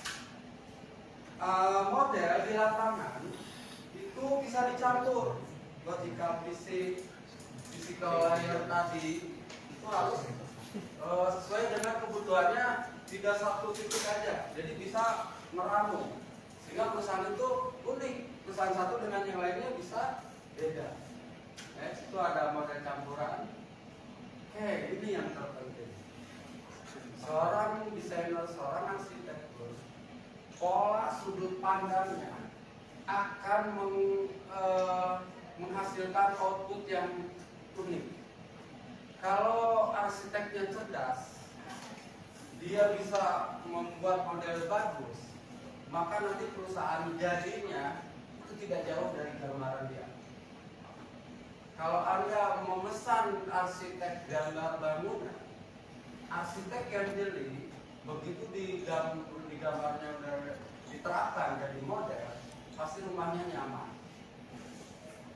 Model di lapangan itu bisa dicampur. Logical fisik, physical layer tadi itu harus sesuai dengan kebutuhannya, tidak satu titik aja. Jadi bisa meramu. Sehingga perusahaan itu unik. Perusahaan satu dengan yang lainnya bisa beda. Next, itu ada model campuran. Oke, ini yang terpenting. Seorang desainer, seorang arsitektur, pola sudut pandangnya akan menghasilkan output yang unik. Kalau arsiteknya cerdas, dia bisa membuat model bagus, maka nanti perusahaan jadinya itu tidak jauh dari gambaran dia. Kalau Anda memesan arsitek gambar bangunan, arsitek yang jeli begitu di gambarnya udah diterapkan jadi model, pasti rumahnya nyaman.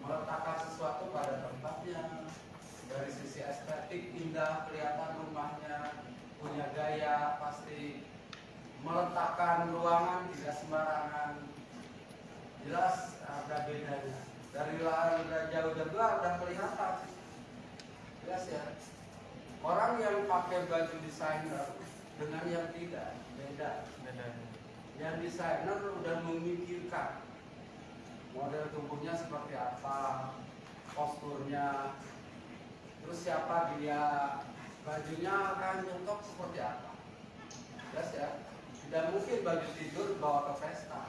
Meletakkan sesuatu pada tempatnya, dari sisi estetik indah, kelihatan rumahnya punya gaya, pasti meletakkan ruangan tidak sembarangan, jelas ada bedanya. Dari jauh udah kelihatan, jelas ya. Orang yang pakai baju desainer dengan yang tidak beda. Yang desainer udah memikirkan model tubuhnya seperti apa, posturnya, terus siapa dia, bajunya akan cocok seperti apa. Jelas ya. Tidak mungkin baju tidur bawa ke pesta.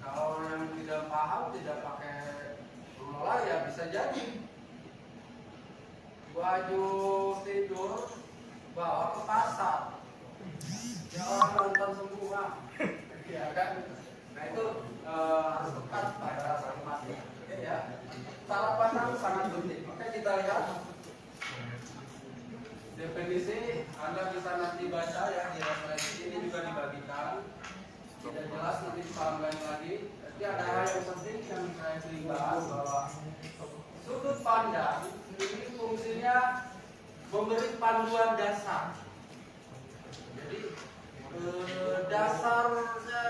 Kalau yang tidak paham, tidak pakai pengelola ya bisa jadi baju tidur bawa ke pasar, ya orang nonton semua, ya kan? Nah itu harus tepat pada tempatnya, ya. Cara pandang sangat penting. Oke, kita lihat definisi. Anda bisa nanti baca ya di referensi ini juga dibagikan. Tidak jelas nanti dipahami lagi. Tapi ada hal yang penting yang saya ingin bahas, bahwa sudut pandang ini fungsinya memberi panduan dasar. Jadi dasarnya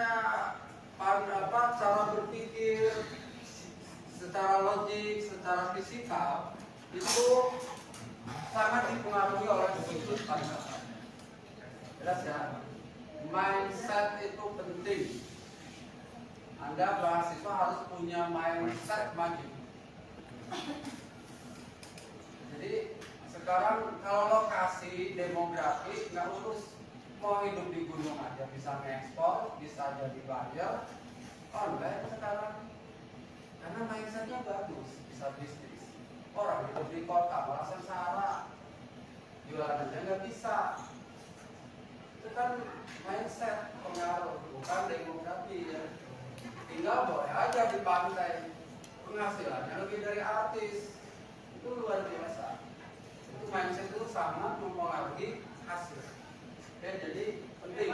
cara berpikir secara logik, secara fisikal itu sangat dipengaruhi oleh sudut pandang. Jelas ya. Mindset itu penting. Anda mahasiswa harus punya mindset maju. Jadi sekarang kalau lokasi demografi nggak urus, mau hidup di gunung aja bisa ngekspor, bisa jadi buyer online sekarang. Karena mindsetnya bagus, bisa bisnis. Orang hidup di kota malah sengsara, jualan aja nggak bisa. Itu kan mindset pengaruh, bukan demografi ya. Tinggal boleh aja di pantai, penghasilannya lebih dari artis, itu luar biasa. Itu mindset itu sangat mempengaruhi hasil. Oke, jadi penting.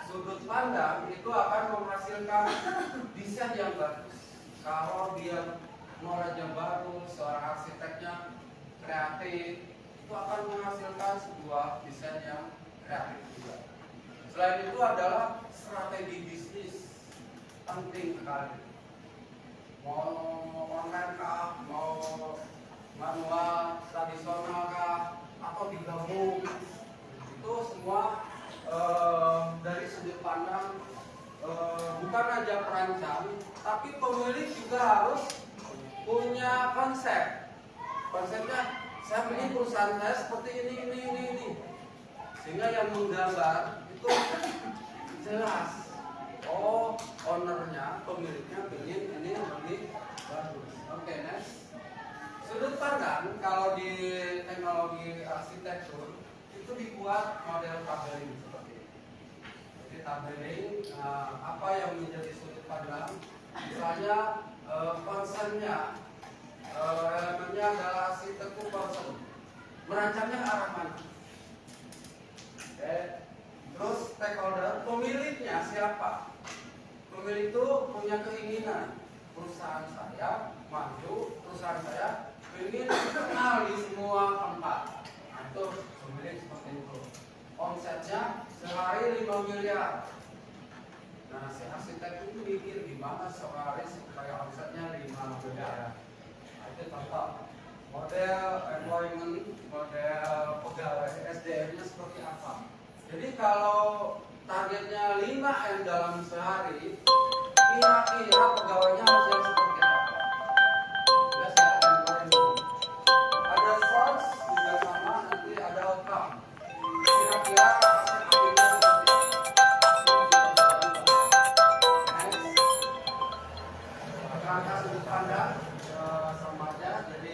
Sudut pandang itu akan menghasilkan desain yang bagus. Kalau dia knowledge-nya bagus, seorang arsiteknya kreatif, itu akan menghasilkan sebuah desain yang kreatif juga. Selain itu adalah strategi bisnis penting sekali. Mau online kah, mau manual, tradisional kah, atau digabung, itu semua dari sudut pandang bukan aja perancang, tapi pemilik juga harus punya konsep. Konsepnya, saya ingin perusahaan saya seperti ini. Sehingga yang menggambar itu jelas. Oh, ownernya, pemiliknya ingin ini lebih bagus. Oke, next. Sudut pandang kalau di teknologi arsitektur itu dibuat model tabeling seperti ini. Jadi tabeling apa yang menjadi sudut pandang, misalnya concernnya, elemennya adalah arsitektur concern, merancangnya ke arah mana. Oke. Terus stakeholder, pemiliknya siapa? Pemilik itu punya keinginan perusahaan saya maju, perusahaan saya ingin kenal di semua tempat. Nah, itu pemilik seperti itu. Omsetnya sehari 5 miliar. Nah, si arsitek itu mikir gimana sehari supaya omsetnya 5 miliar. Nah, itu contoh. Model employment, model pegawai SDM-nya seperti apa. Jadi kalau targetnya 5M dalam sehari, kira-kira pegawainya harus yang seperti apa? Jelas ya, employment. Ada source juga sama, nanti ada outcome. Kira-kira aset akhirnya seperti apa? Next. Langkah sudut pandang sama aja, jadi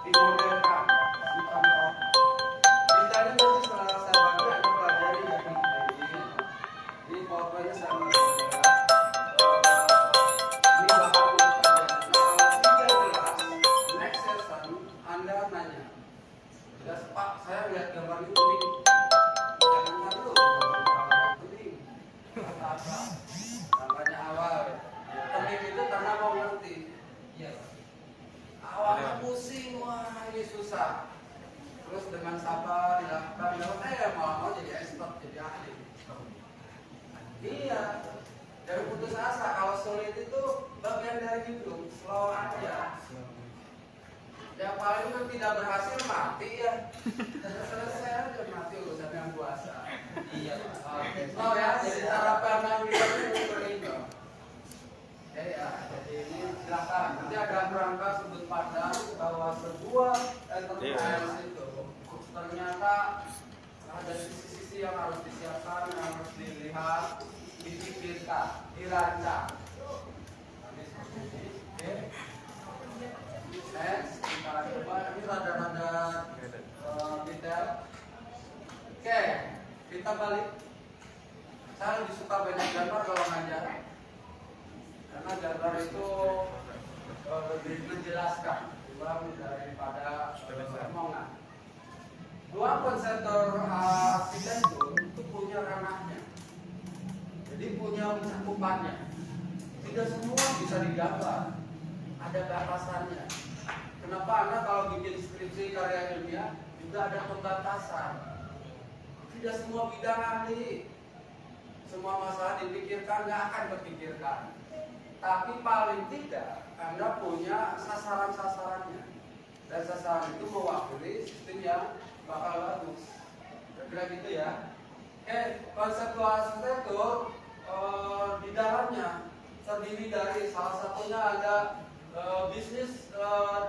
dimodelkan di contoh. Misalnya nanti setelah saya bagi Anda pelajari definisi. Di bisa Pak. Ini bahan untuk kajian. Nah, kalau 13 next session Anda nanya. Ya, Pak, saya lihat gambar itu nih. Jangan dulu. Ini apa? Namanya awal. Teknik itu karena mau ngerti. Iya. Awalnya pusing, wah ini susah. Terus dengan sabar dilakukan, mau jadi expert, jadi ahli. Iya. Dari putus asa, kalau sulit itu bagian dari hidup, slow aja. Yang paling kan tidak berhasil mati ya. Selesai aja mati urusan yang puasa. Iya. Slow ya, jadi harapan yang seperti itu. Oke ya, jadi ini silakan. Nanti ada kerangka sudut pandang bahwa sebuah enterprise itu ternyata ada sisi-sisi yang harus disiapkan, yang harus dilihat, dipikirkan, dirancang. Oke. Next, kita coba ini rada-rada detail. Oke, kita balik. Saya lebih suka banyak gambar kalau ngajar, karena gambar itu lebih menjelaskan daripada omongan. Dua konseptor arsitektur itu punya ranahnya, jadi punya cakupannya. Tidak semua bisa digambar, ada batasannya. Kenapa Anda kalau bikin skripsi karya ilmiah juga ada pembatasan? Tidak semua bidang ahli, semua masalah dipikirkan, nggak akan terpikirkan. Tapi paling tidak Anda punya sasaran-sasarannya, dan sasaran itu mewakili sistem yang bakal bagus. Kira-kira gitu ya. Oke, konseptual arsitektur di dalamnya terdiri dari salah satunya ada bisnis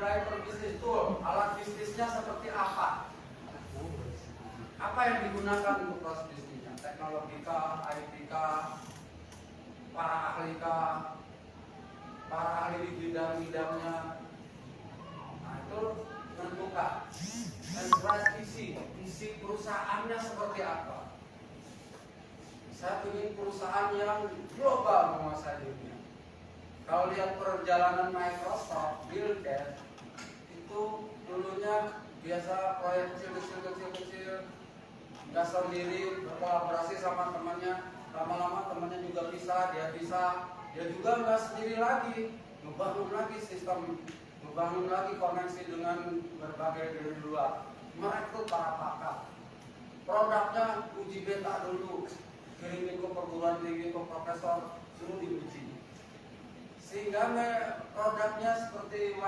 driver bisnis tool. Alat bisnisnya seperti apa? Apa yang digunakan untuk proses bisnisnya? Teknologi kah, IT kah, para ahli kah, para ahli di bidang-bidangnya. Nah, itu menentukan. Dan visi perusahaannya seperti apa. Saya ingin perusahaan yang global menguasai dunia. Kalau lihat perjalanan Microsoft, Bill Gates itu dulunya biasa proyek kecil, nggak sendiri, berkolaborasi sama temannya. Lama-lama temannya juga bisa, dia juga nggak sendiri lagi, membangun lagi sistem, membangun lagi koneksi dengan berbagai dari luar, merekrut para pakar. Produknya uji beta dulu, kirimin ke perguruan tinggi, ke profesor, suruh diuji. Sehingga produknya seperti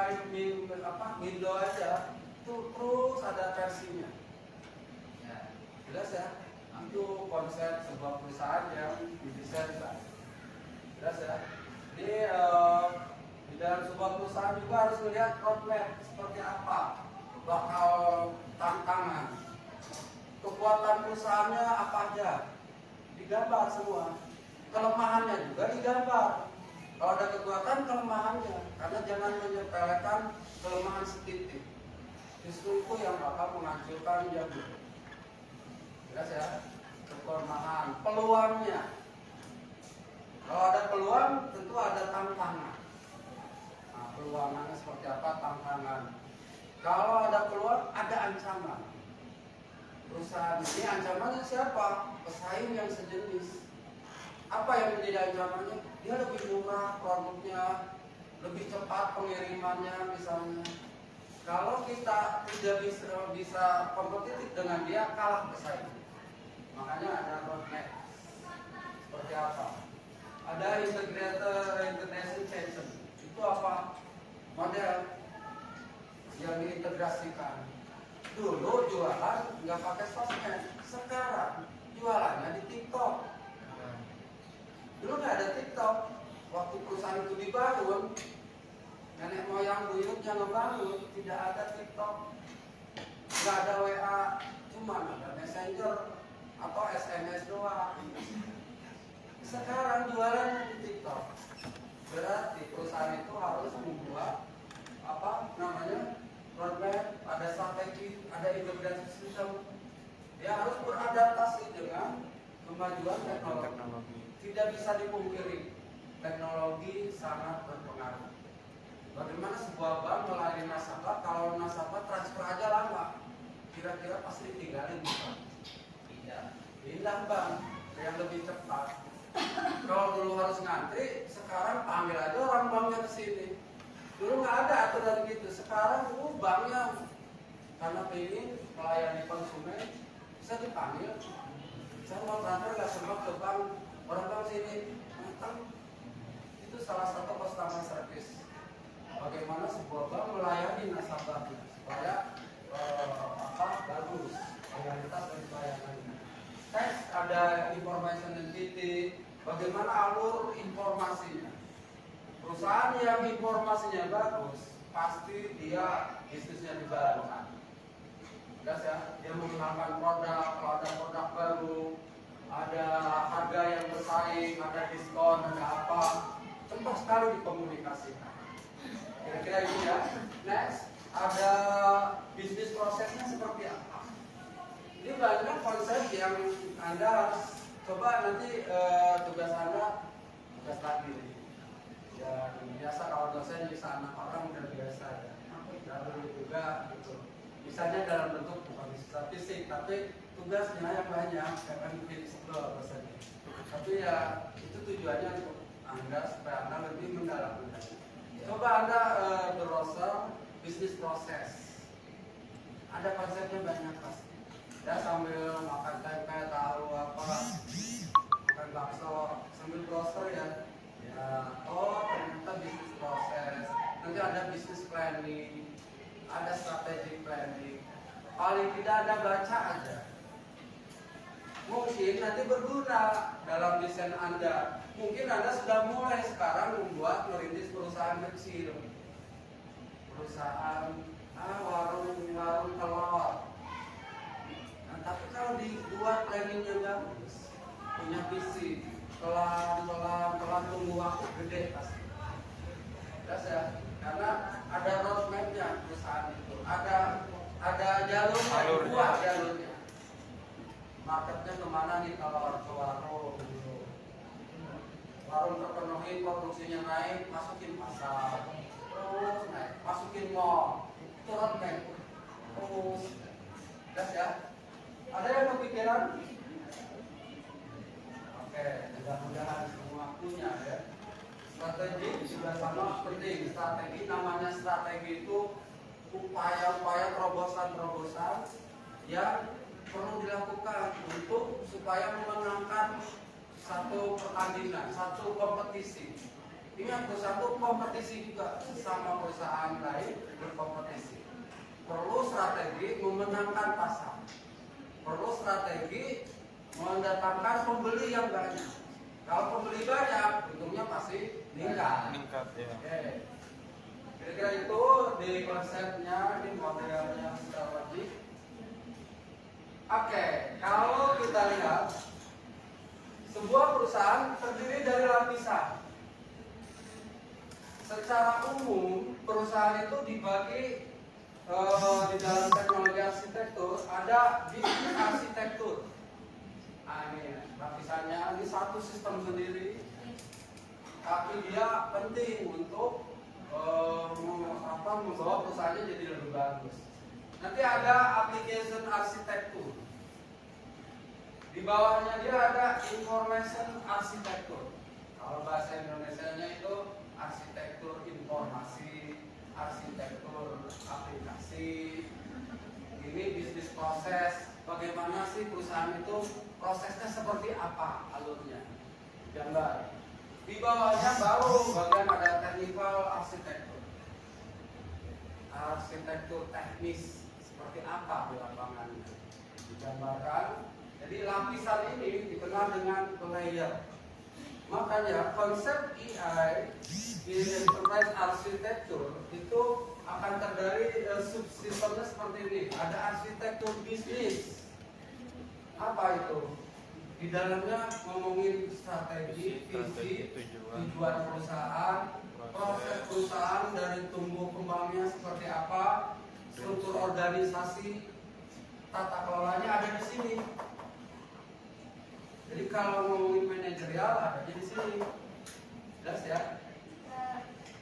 Windows aja, itu terus ada versinya. Ya, jelas ya? Itu konsep sebuah perusahaan yang didesain kan. Jelas ya? Jadi di dalam sebuah perusahaan juga harus melihat roadmap seperti apa, bakal tantangan, kekuatan perusahaannya apa aja, digambar semua. Kelemahannya juga digambar. Kalau ada kekuatan, kelemahannya, karena jangan menyepelekan kelemahan setitik. Justru itu yang bakal menghancurkan yang jelas ya, kelemahan, peluangnya. Kalau ada peluang, tentu ada tantangan. Nah, peluangnya seperti apa, tantangan. Kalau ada peluang, ada ancaman. Perusahaan ini ancamannya siapa? Pesaing yang sejenis. Apa yang menjadi ancamannya? Dia lebih murah produknya, lebih cepat pengirimannya misalnya. Kalau kita tidak bisa kompetitif dengan dia, kalah pesaing. Makanya ada roadmap. Seperti apa? Ada integration function. Itu apa? Model yang diintegrasikan. Dulu jualan nggak pakai sosmed, sekarang jualannya di TikTok. Dulu nggak ada TikTok. Waktu perusahaan itu dibangun, nenek moyang buyutnya ngebangun, tidak ada TikTok, nggak ada WA, cuma ada Messenger atau SMS doang. Sekarang jualan di TikTok. Berarti perusahaan itu harus membuat roadmap, ada strategi, ada integrasi sistem. Dia harus beradaptasi dengan kemajuan teknologi. tidak bisa dipungkiri, teknologi sangat berpengaruh. Bagaimana sebuah bank melayani nasabah kalau nasabah transfer aja lama? Kira-kira pasti ditinggalin bukan? Tidak. Pindah bank yang lebih cepat. Kalau dulu harus ngantri, sekarang panggil aja orang banknya ke sini. Dulu nggak ada aturan gitu. Sekarang banknya karena ingin melayani konsumen bisa dipanggil. Saya mau transfer nggak sempat ke bank, orang bank sini datang. Itu salah satu customer service. Bagaimana sebuah bank melayani nasabahnya supaya bagus kualitas dan pelayanannya. Next ada information entity, bagaimana alur informasinya. Perusahaan yang informasinya bagus pasti dia bisnisnya dijalankan. Jelas ya, dia mengenalkan produk, kalau ada produk baru, ada harga yang bersaing, ada diskon, ada apa, cepat sekali dikomunikasikan. Kira-kira ini ya. Next, ada bisnis prosesnya seperti apa. Ini banyak konsep yang Anda harus coba nanti tugas Anda, tugas lagi. Ya, biasa kalau dosen bisa anak orang udah biasa ya. Lalu juga gitu. Misalnya dalam bentuk bukan statistik, tapi tugasnya yang banyak, akan bikin sebel dosennya. Tapi ya itu tujuannya untuk Anda supaya Anda lebih mendalami. Coba Anda browser bisnis proses. Ada konsepnya banyak pasti. Ya sambil makan tempe, tahu apa, makan bakso, sambil browser ya. Ya, oh ternyata bisnis proses. Nanti ada bisnis planning, ada strategic planning. Paling tidak Anda baca aja. Mungkin nanti berguna dalam desain Anda. Mungkin Anda sudah mulai sekarang membuat merintis perusahaan kecil. Perusahaan warung telur. Nah, tapi kalau dibuat planningnya bagus, punya visi, pelan tunggu waktu gede pasti. Jelas ya, karena ada roadmapnya perusahaan itu, ada jalurnya, buat jalurnya. Marketnya kemana nih kalau ke warung gitu. Warung terpenuhi, produksinya naik, masukin pasar, terus naik, masukin mall, itu roadmap. Terus, jelas ya. Ada yang kepikiran? Oke, mudah-mudahan semua punya ya. Strategi sudah sama penting. Strategi namanya strategi itu upaya-upaya terobosan-terobosan yang perlu dilakukan untuk supaya memenangkan satu pertandingan, satu kompetisi. Ingat, satu kompetisi juga sama perusahaan lain berkompetisi. Perlu strategi memenangkan pasar. Perlu strategi mendatangkan pembeli yang banyak. Kalau pembeli banyak, untungnya pasti meningkat. Meningkat ya. Oke. Kira-kira itu di konsepnya, di modelnya strategi. Oke, kalau kita lihat sebuah perusahaan terdiri dari lapisan. Secara umum, perusahaan itu dibagi di dalam teknologi arsitektur ada bisnis arsitektur. Nah, ini lapisannya, ini satu sistem sendiri, tapi dia penting untuk membawa perusahaannya jadi lebih bagus. Nanti ada application arsitektur. Di bawahnya dia ada information arsitektur. Kalau bahasa Indonesianya itu arsitektur informasi, arsitektur aplikasi. Ini bisnis proses. Bagaimana sih perusahaan itu prosesnya seperti apa alurnya? Gambar. Di bawahnya baru bagian ada technical arsitektur. Arsitektur teknis seperti apa di lapangan digambarkan. Jadi lapisan ini dikenal dengan layer. Makanya konsep EI di enterprise arsitektur itu akan terdiri subsistemnya seperti ini. Ada arsitektur bisnis. Apa itu? Di dalamnya ngomongin strategi, visi, tujuan perusahaan, proses perusahaan dari tumbuh kembangnya seperti apa, struktur organisasi, tata kelolanya ada di sini. Jadi kalau ngomongin manajerial ada di sini. Jelas ya?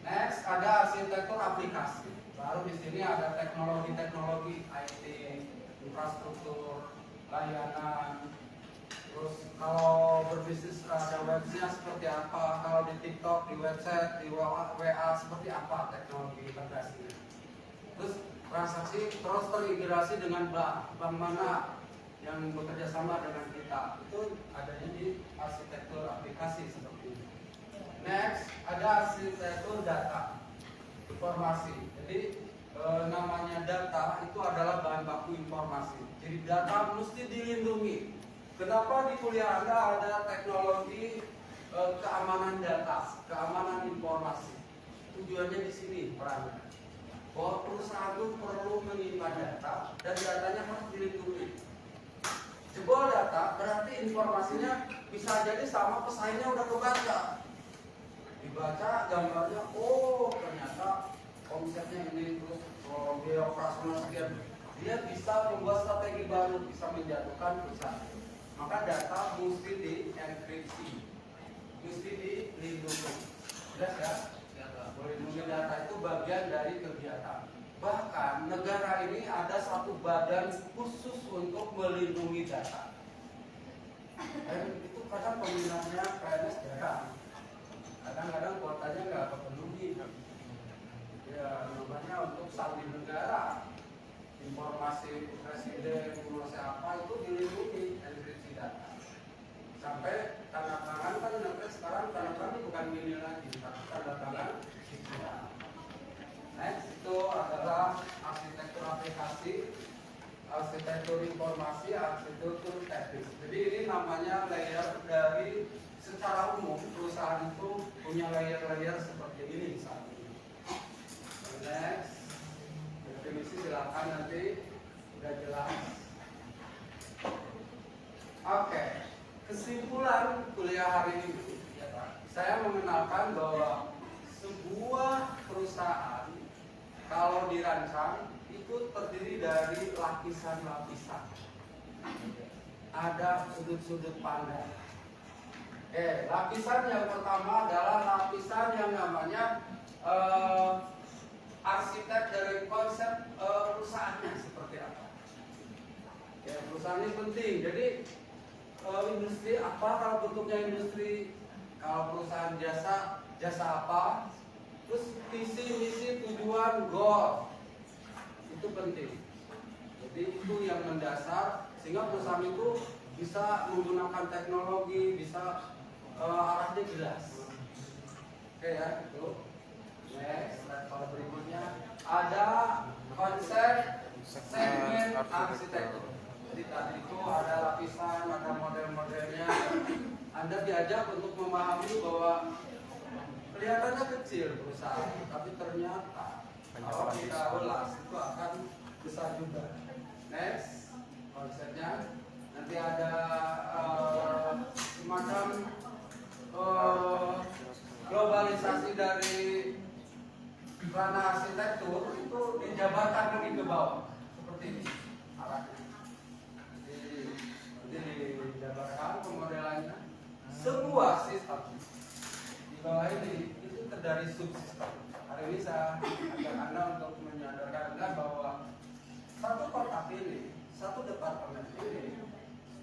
Next ada arsitektur aplikasi. Baru di sini ada teknologi-teknologi IT, infrastruktur, layanan. Terus kalau berbisnis ada website seperti apa, kalau di TikTok, di website, di WA seperti apa teknologi integrasinya. Terus transaksi terus terintegrasi dengan bank mana yang bekerja sama dengan kita, itu adanya di arsitektur aplikasi seperti ini. Next ada arsitektur data informasi. Jadi namanya data itu adalah bahan baku informasi. Jadi data mesti dilindungi. Kenapa di kuliah Anda ada teknologi keamanan data, keamanan informasi? Tujuannya di sini perannya. Bahwa perusahaan itu perlu menyimpan data dan datanya harus dilindungi. Jebol data berarti informasinya bisa jadi sama pesaingnya udah kebaca. Dibaca gambarnya, oh ternyata omsetnya ini, terus biaya operasional sekian. Dia bisa membuat strategi baru, bisa menjatuhkan perusahaan. Maka data mesti dienkripsi, mesti dilindungi. Jelas ya? Melindungi data itu bagian dari kegiatan. Bahkan negara ini ada satu badan khusus untuk melindungi data. Dan itu kadang peminatnya PNS jarang. Kadang-kadang kuotanya nggak kepenuhi. Ya namanya untuk sandi negara. Informasi presiden, informasi apa itu dilindungi enkripsi data. Sampai tanda tangan kan sampai sekarang tanda tangan bukan mini lagi, tapi tanda tangan digital. Next itu adalah arsitektur aplikasi, arsitektur informasi, arsitektur teknis. Jadi ini namanya layer dari secara umum perusahaan itu punya layer-layer seperti ini saat ini. Next. Definisi silakan nanti sudah jelas. Oke, kesimpulan kuliah hari ini ya Pak. Saya mengenalkan bahwa sebuah perusahaan kalau dirancang itu terdiri dari lapisan-lapisan. Ada sudut-sudut pandang. Lapisan yang pertama adalah lapisan yang namanya arsitek dari konsep perusahaannya seperti apa. Ya, perusahaan ini penting. Jadi industri apa kalau bentuknya industri? Kalau perusahaan jasa apa? Terus visi, misi, tujuan, goal itu penting. Jadi itu yang mendasar sehingga perusahaan itu bisa menggunakan teknologi, bisa arahnya jelas. Oke ya, itu. Next, slide berikutnya ada konsep segmen arsitektur. Jadi tadi itu ada lapisan, ada model-modelnya. Anda diajak untuk memahami bahwa kelihatannya kecil perusahaan, tapi ternyata kalau kita ulas itu akan besar juga. Next, konsepnya nanti ada semacam globalisasi dari ranah arsitektur itu dijabarkan lagi ke bawah seperti ini arahnya. Jadi dijabarkan pemodelannya sebuah sistem di bawah ini itu terdiri subsistem. Hari ini saya ajak Anda untuk menyadarkan Anda bahwa satu kotak ini, satu departemen ini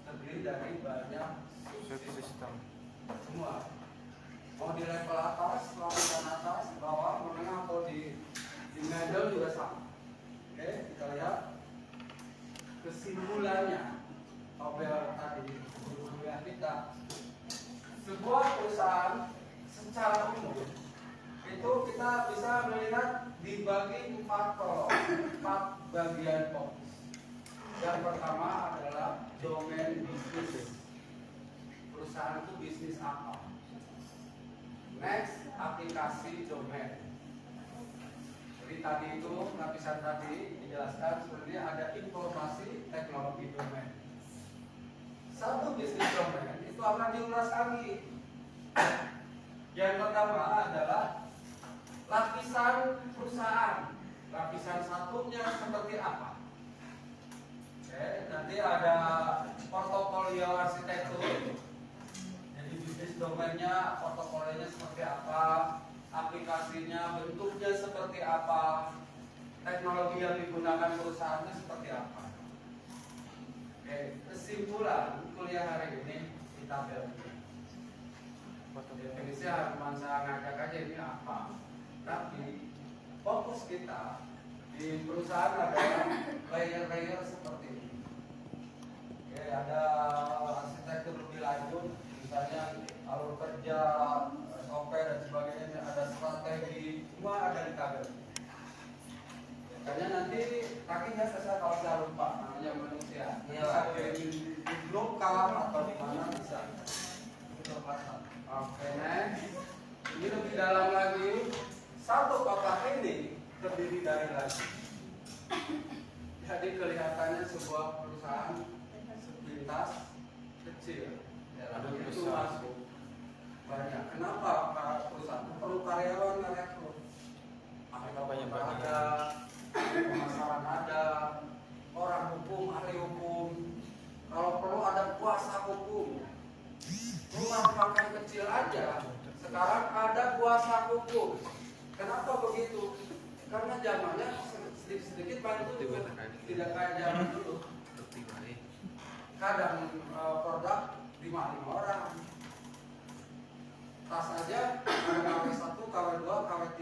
terdiri dari banyak subsistem semua. Mau di level atas, lapisan atas, bawah, menengah atau di middle juga sama. Oke, kita lihat kesimpulannya. Tabel tadi kuliah kita. Sebuah perusahaan secara umum itu kita bisa melihat dibagi 4 bagian fokus. Yang pertama adalah domain bisnis. Perusahaan itu bisnis apa? Next, aplikasi domain. Jadi tadi itu lapisan tadi dijelaskan sebenarnya ada informasi teknologi domain. Satu bisnis domain itu akan diulas lagi. Yang pertama adalah lapisan perusahaan. Lapisan satunya seperti apa? Oke, nanti ada portofolio arsitektur. jenis domainnya, protokolnya seperti apa, aplikasinya, bentuknya seperti apa, teknologi yang digunakan perusahaannya seperti apa. Oke, kesimpulan kuliah hari ini di tabel ini. Definisi cuma saya ngajak aja ini apa. Tapi fokus kita di perusahaan adalah layer-layer seperti ini. Oke, ada arsitektur lebih lanjut, misalnya alur kerja, SOP dan sebagainya, ada strategi, semua ada di tabel. Makanya nanti kakinya saya kalau saya lupa namanya manusia. Bisa di blok atau di mana bisa. Oke, next. Ini lebih dalam lagi. Satu kotak ini terdiri dari lagi. Jadi kelihatannya sebuah perusahaan sepintas kecil. Itu masuk banyak. Kenapa perusahaan perlu karyawan rekrut? Ada pemasaran, ada orang hukum, ahli hukum. Kalau perlu ada kuasa hukum. Rumah makan kecil aja sekarang ada kuasa hukum. Kenapa begitu? Karena zamannya sedikit-sedikit bantu tidak kayak zaman dulu. Kadang produk 5 orang. Tas aja ada KW1, KW2, KW3.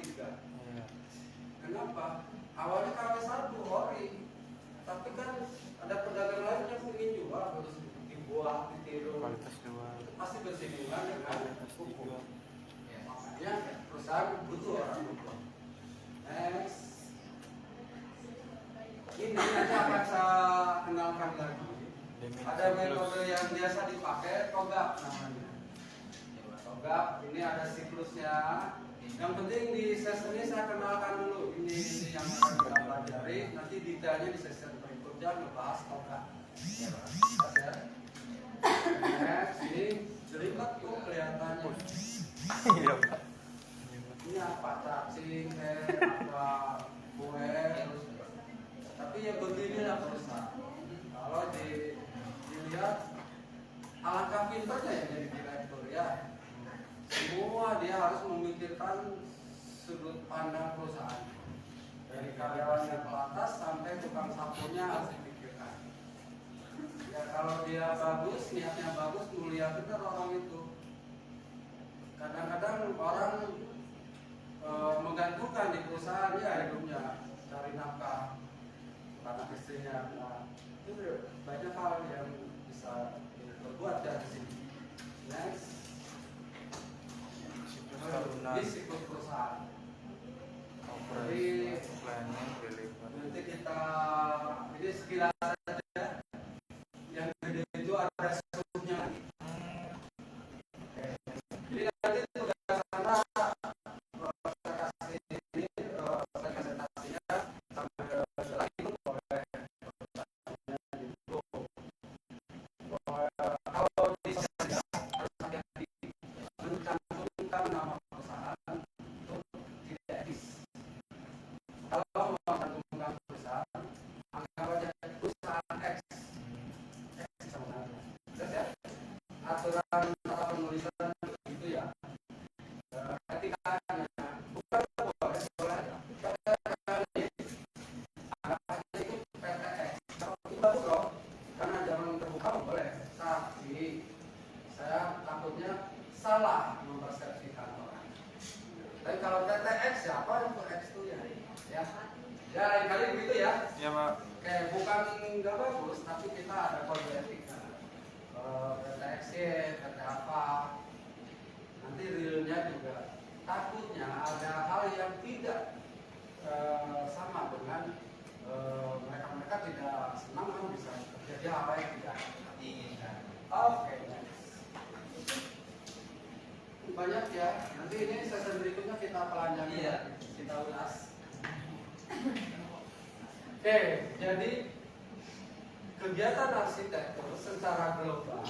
Kenapa? Awalnya KW1 ori, tapi kan ada pedagang lain yang ingin jual terus dibuat, ditiru. Pasti bersinggungan dengan hukum. Makanya perusahaan butuh orang hukum. Next. Ini nanti akan saya kenalkan lagi. Ada metode yang biasa dipakai, TOGAP namanya. TOGAP ini ada siklusnya. Yang penting di sesi ini saya kenalkan dulu. Ini yang akan kita pelajari. Nanti detailnya di sesi berikutnya ngebahas TOGAP. Next, ini jelimet tuh kelihatannya. Iya, Pak. Ini apa? Cacing, apa kue, terus. Tapi ya beginilah perusahaan. Kalau dilihat alangkah pintarnya ya jadi direktur ya. Semua dia harus memikirkan sudut pandang perusahaan. Dari karyawan yang atas sampai tukang sapunya harus dipikirkan. Ya kalau dia bagus, niatnya bagus, mulia benar orang itu. Kadang-kadang orang menggantungkan di perusahaan ya hidupnya, cari nafkah, anak istrinya. Nah, itu banyak hal yang bisa berbuat dari sini. Next, di siklus perusahaan. Jadi nanti kita ini sekilas saja. Yang gede itu ada subnya. Jadi nanti tugas anda presentasi ini presentasinya sampai lagi boleh kalau di sesi harus mencantumkan nama perusahaan untuk tidak etis. Kalau mencantumkan perusahaan, anggap aja perusahaan X. Aturan tata penulisan itu ya etikanya bukan boleh anggap aja itu PTX. Kalau itu bagus loh karena jangan terbuka boleh, tapi saya takutnya salah mempersepsikan orang. Tapi kalau TTX siapa yang untuk X itu ya lain kali begitu ya. Iya, Pak. Oke, bukan nggak bagus tapi kita ada kode etika. PTX, PT apa, nanti realnya juga takutnya ada hal yang tidak sama dengan mereka tidak senang kan bisa terjadi hal yang tidak diinginkan. Oke, banyak ya. Nanti ini sesi berikutnya kita pelajari ya, kita ulas. Oke, jadi kegiatan arsitektur secara global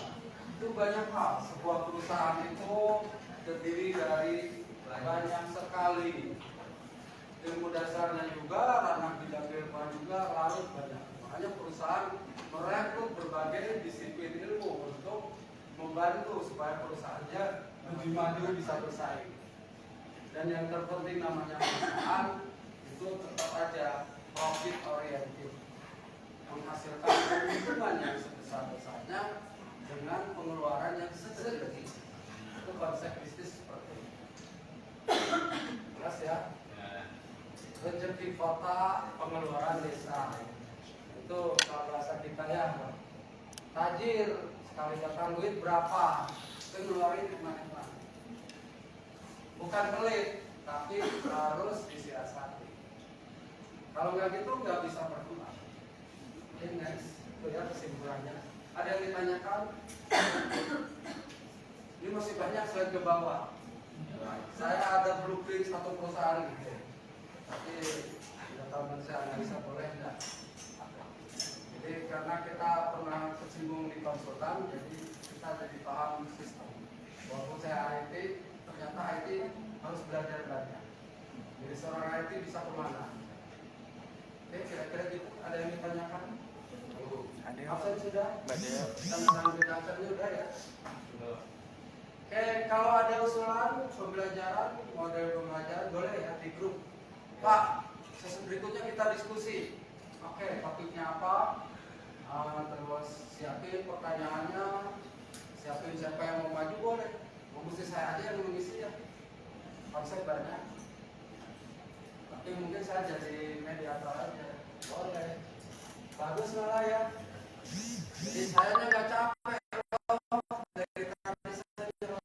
itu banyak hal. Sebuah perusahaan itu terdiri dari banyak sekali ilmu dasarnya juga, ranah bidang keilmuan juga, larut banyak. Makanya perusahaan merekrut berbagai disiplin ilmu untuk membantu supaya perusahaannya lebih maju, bisa bersaing. Dan yang terpenting namanya perusahaan itu tetap aja profit oriented, menghasilkan keuntungan yang sebesar-besarnya dengan pengeluaran yang sedikit. Itu konsep bisnis seperti itu. Jelas ya? Rezeki kota, pengeluaran desa. Itu kalau bahasa kita ya, tajir sekali datang duit berapa, itu ngeluarin kemana-mana. Bukan pelit, tapi harus disiasati. Kalau nggak gitu nggak bisa berkembang. Oke, next, itu ya kesimpulannya. Ada yang ditanyakan? Ini masih banyak slide ke bawah. Saya ada blueprint satu perusahaan gitu. Tapi tidak tahu nanti saya analisa boleh enggak. Jadi karena kita pernah kesinggung di konsultan, jadi kita jadi paham sistem. Walaupun saya IT, ternyata IT harus belajar banyak. Jadi seorang IT bisa kemana? Oke, kira-kira gitu. Ada yang ditanyakan? Ada. Absen sudah? Ada. Tentang absennya udah ya? Oke, kalau ada usulan pembelajaran, model pembelajaran boleh ya di grup. Pak, sesi berikutnya kita diskusi. Oke, topiknya apa? Terus siapin pertanyaannya, siapin siapa yang mau maju boleh. Mau mesti saya aja yang mengisi ya. Konsep banyak. Tapi mungkin saya jadi mediator aja. Boleh. Bagus malah ya. Jadi saya nggak capek. Dari tadi saja.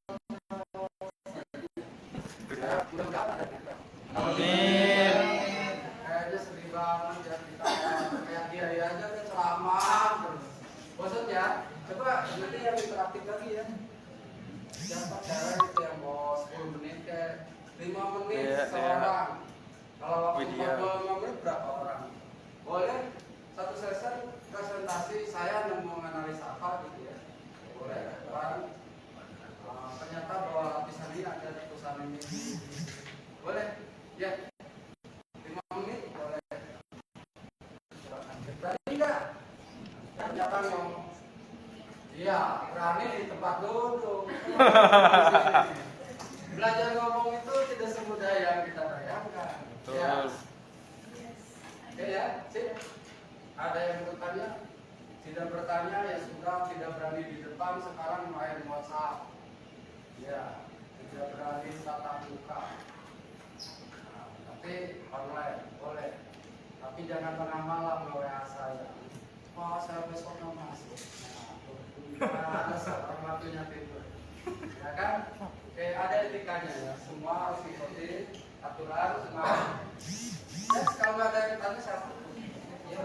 Mudah-mudahan. Amin. Kayaknya sedih banget ya kita kayak dia aja kan ceramah terus. Bosan ya? Coba nanti yang interaktif lagi ya. Siapa cewek itu yang mau 10 menit ke 5 menit Iya, seorang. Kalau waktu Widya. 45 menit berapa orang? Boleh satu sesi presentasi saya yang mau menganalisa apa gitu ya. Boleh kan? Ternyata bahwa lapisan ini ada di perusahaan ini. Boleh? Ya. 5 menit boleh. Berani enggak? Ternyata ngomong. Iya, berani di tempat duduk. Belajar ngomong itu tidak semudah yang kita bayangkan. Betul. Ya. Oke ya, sip. Ada yang bertanya? Tidak bertanya ya sudah, tidak berani di depan, sekarang main WhatsApp. Ya, tidak berani tatap muka. Nah, tapi online boleh. Tapi jangan tengah malam nge-WA saya. Wah, saya besok mau masuk. Nah, orang waktunya tidur. Ya kan? Oke, ada etikanya ya. Semua harus ikuti aturan semua. Yes, kalau nggak ada yang tanya saya tutup. Ya.